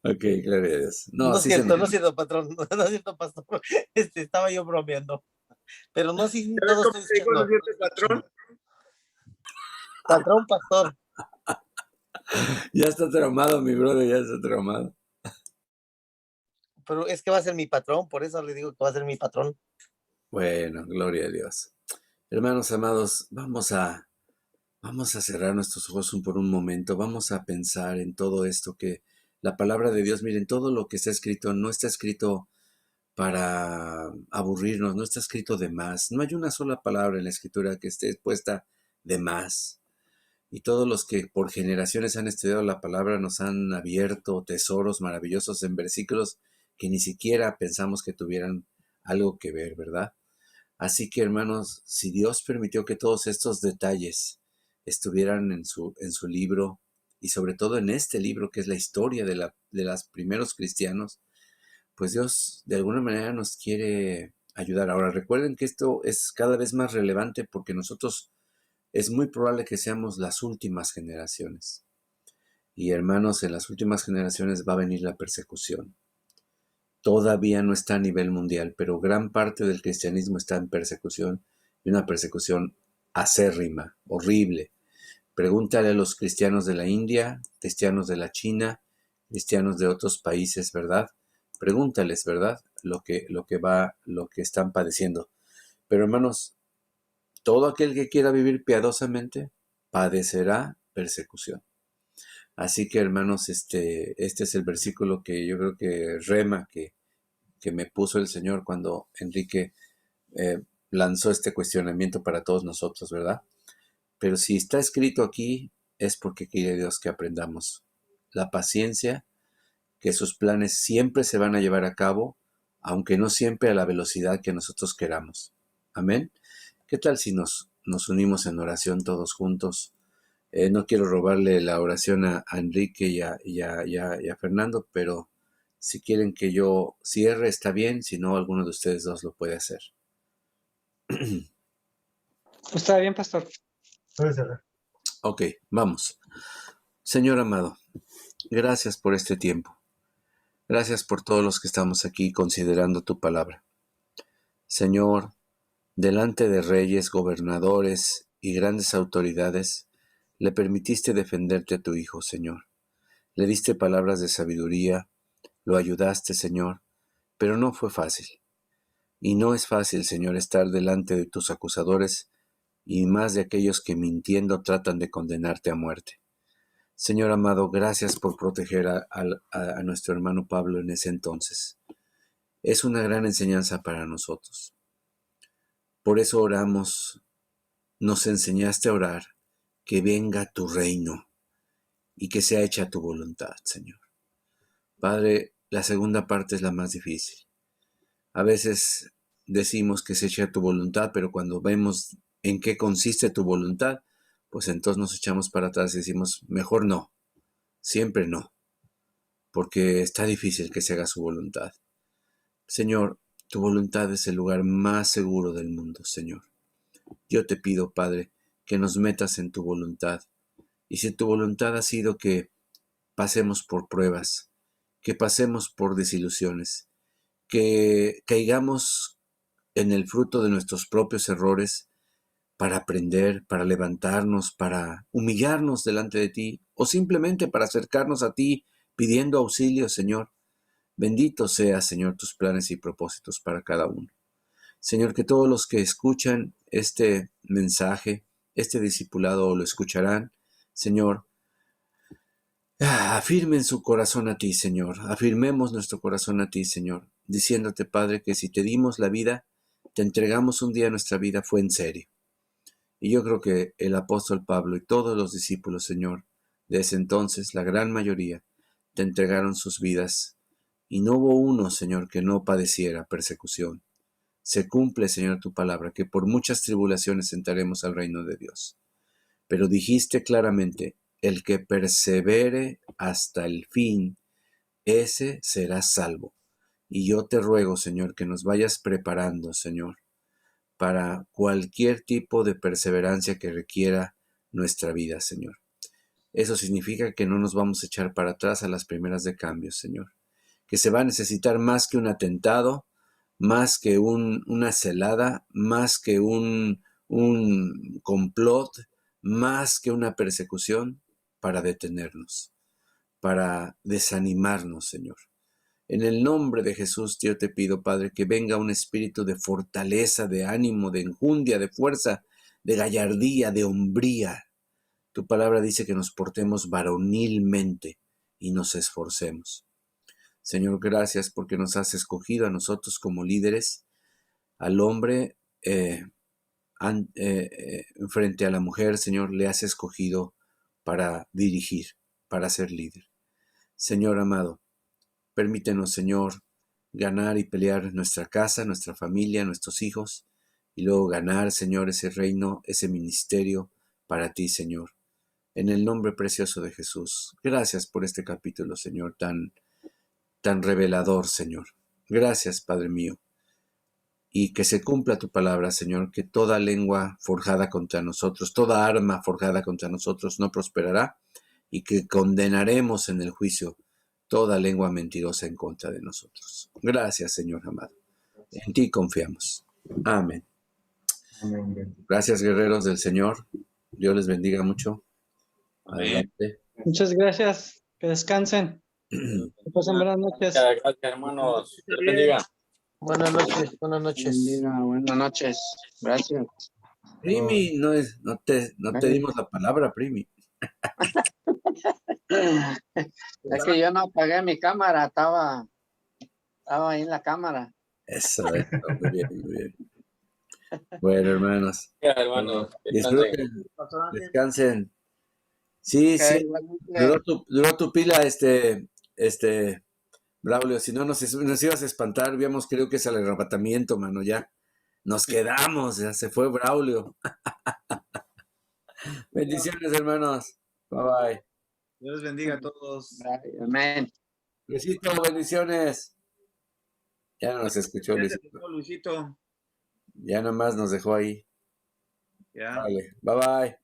Ok, gloria a Dios. No es sí cierto, no es cierto, patrón, no es cierto, pastor. Estaba yo bromeando. Pero no, sí, todo estoy escuchando. Patrón? Patrón, pastor. Ya está traumado, mi brother, ya está traumado. Pero es que va a ser mi patrón, por eso le digo que va a ser mi patrón. Bueno, gloria a Dios. Hermanos amados, vamos a cerrar nuestros ojos por un momento. Vamos a pensar en todo esto que la palabra de Dios, miren, todo lo que está escrito no está escrito para aburrirnos, no está escrito de más. No hay una sola palabra en la escritura que esté puesta de más. Y todos los que por generaciones han estudiado la palabra nos han abierto tesoros maravillosos en versículos que ni siquiera pensamos que tuvieran algo que ver, ¿verdad? Así que, hermanos, si Dios permitió que todos estos detalles estuvieran en su libro, y sobre todo en este libro que es la historia de los primeros cristianos, pues Dios de alguna manera nos quiere ayudar. Ahora, recuerden que esto es cada vez más relevante porque nosotros es muy probable que seamos las últimas generaciones. Y hermanos, en las últimas generaciones va a venir la persecución. Todavía no está a nivel mundial, pero gran parte del cristianismo está en persecución, y una persecución acérrima, horrible. Pregúntale a los cristianos de la India, cristianos de la China, cristianos de otros países, ¿verdad? Pregúntales, ¿verdad? Lo que están padeciendo. Pero hermanos, todo aquel que quiera vivir piadosamente padecerá persecución. Así que, hermanos, este es el versículo que yo creo que rema, que me puso el Señor cuando Enrique lanzó este cuestionamiento para todos nosotros, ¿verdad? Pero si está escrito aquí, es porque quiere Dios que aprendamos la paciencia, que sus planes siempre se van a llevar a cabo, aunque no siempre a la velocidad que nosotros queramos. Amén. ¿Qué tal si nos unimos en oración todos juntos? No quiero robarle la oración a Enrique y a Fernando, pero si quieren que yo cierre, está bien. Si no, alguno de ustedes dos lo puede hacer. Está bien, pastor. Puede cerrar. Ok, vamos. Señor amado, gracias por este tiempo. Gracias por todos los que estamos aquí considerando tu palabra. Señor, delante de reyes, gobernadores y grandes autoridades, le permitiste defenderte a tu Hijo, Señor. Le diste palabras de sabiduría, lo ayudaste, Señor, pero no fue fácil. Y no es fácil, Señor, estar delante de tus acusadores y más de aquellos que mintiendo tratan de condenarte a muerte. Señor amado, gracias por proteger a nuestro hermano Pablo en ese entonces. Es una gran enseñanza para nosotros. Por eso oramos, nos enseñaste a orar, que venga tu reino y que sea hecha tu voluntad, Señor. Padre, la segunda parte es la más difícil. A veces decimos que se echa tu voluntad, pero cuando vemos en qué consiste tu voluntad, pues entonces nos echamos para atrás y decimos, mejor no, siempre no, porque está difícil que se haga su voluntad. Señor, tu voluntad es el lugar más seguro del mundo, Señor. Yo te pido, Padre, que nos metas en tu voluntad. Y si tu voluntad ha sido que pasemos por pruebas, que pasemos por desilusiones, que caigamos en el fruto de nuestros propios errores para aprender, para levantarnos, para humillarnos delante de ti o simplemente para acercarnos a ti pidiendo auxilio, Señor. Bendito sea, Señor, tus planes y propósitos para cada uno. Señor, que todos los que escuchan este mensaje, este discipulado lo escucharán, Señor, afirmen su corazón a ti, Señor. Afirmemos nuestro corazón a ti, Señor, diciéndote, Padre, que si te dimos la vida, te entregamos un día nuestra vida, fue en serio. Y yo creo que el apóstol Pablo y todos los discípulos, Señor, de ese entonces, la gran mayoría, te entregaron sus vidas. Y no hubo uno, Señor, que no padeciera persecución. Se cumple, Señor, tu palabra, que por muchas tribulaciones entraremos al reino de Dios. Pero dijiste claramente, el que persevere hasta el fin, ese será salvo. Y yo te ruego, Señor, que nos vayas preparando, Señor, para cualquier tipo de perseverancia que requiera nuestra vida, Señor. Eso significa que no nos vamos a echar para atrás a las primeras de cambios, Señor. Que se va a necesitar más que un atentado, más que una celada, más que un complot, más que una persecución para detenernos, para desanimarnos, Señor. En el nombre de Jesús, yo te pido, Padre, que venga un espíritu de fortaleza, de ánimo, de enjundia, de fuerza, de gallardía, de hombría. Tu palabra dice que nos portemos varonilmente y nos esforcemos. Señor, gracias porque nos has escogido a nosotros como líderes, al hombre frente a la mujer, Señor, le has escogido para dirigir, para ser líder. Señor amado, permítenos, Señor, ganar y pelear nuestra casa, nuestra familia, nuestros hijos, y luego ganar, Señor, ese reino, ese ministerio para ti, Señor. En el nombre precioso de Jesús. Gracias por este capítulo, Señor, tan revelador, Señor. Gracias, Padre mío. Y que se cumpla tu palabra, Señor, que toda lengua forjada contra nosotros, toda arma forjada contra nosotros no prosperará, y que condenaremos en el juicio toda lengua mentirosa en contra de nosotros. Gracias, Señor amado. En ti confiamos. Amén. Amén. Gracias, guerreros del Señor. Dios les bendiga mucho. Adelante. Muchas gracias. Que descansen. Que pasen buenas noches. Gracias, hermanos. Dios les bendiga. Buenas noches, buenas noches. Buenas noches. Gracias. Primi, no te dimos la palabra, Primi. Es que yo no apagué mi cámara, estaba ahí en la cámara. Eso, muy bien, muy bien. Bueno, hermanos. Ya, hermanos, Disfruten, Pastor Ángel. descansen. Sí, Ok, sí, igualmente. duró tu pila, Braulio, si no nos ibas a espantar, habíamos creo que es el arrebatamiento, mano, ya. Nos quedamos, ya se fue Braulio. Bendiciones, hermanos. Bye bye. Dios les bendiga a todos. Amén. Luisito, bendiciones. Ya no nos escuchó, Ya se Luisito. fue, Luisito. Ya nomás nos dejó ahí. Ya. Vale, bye bye.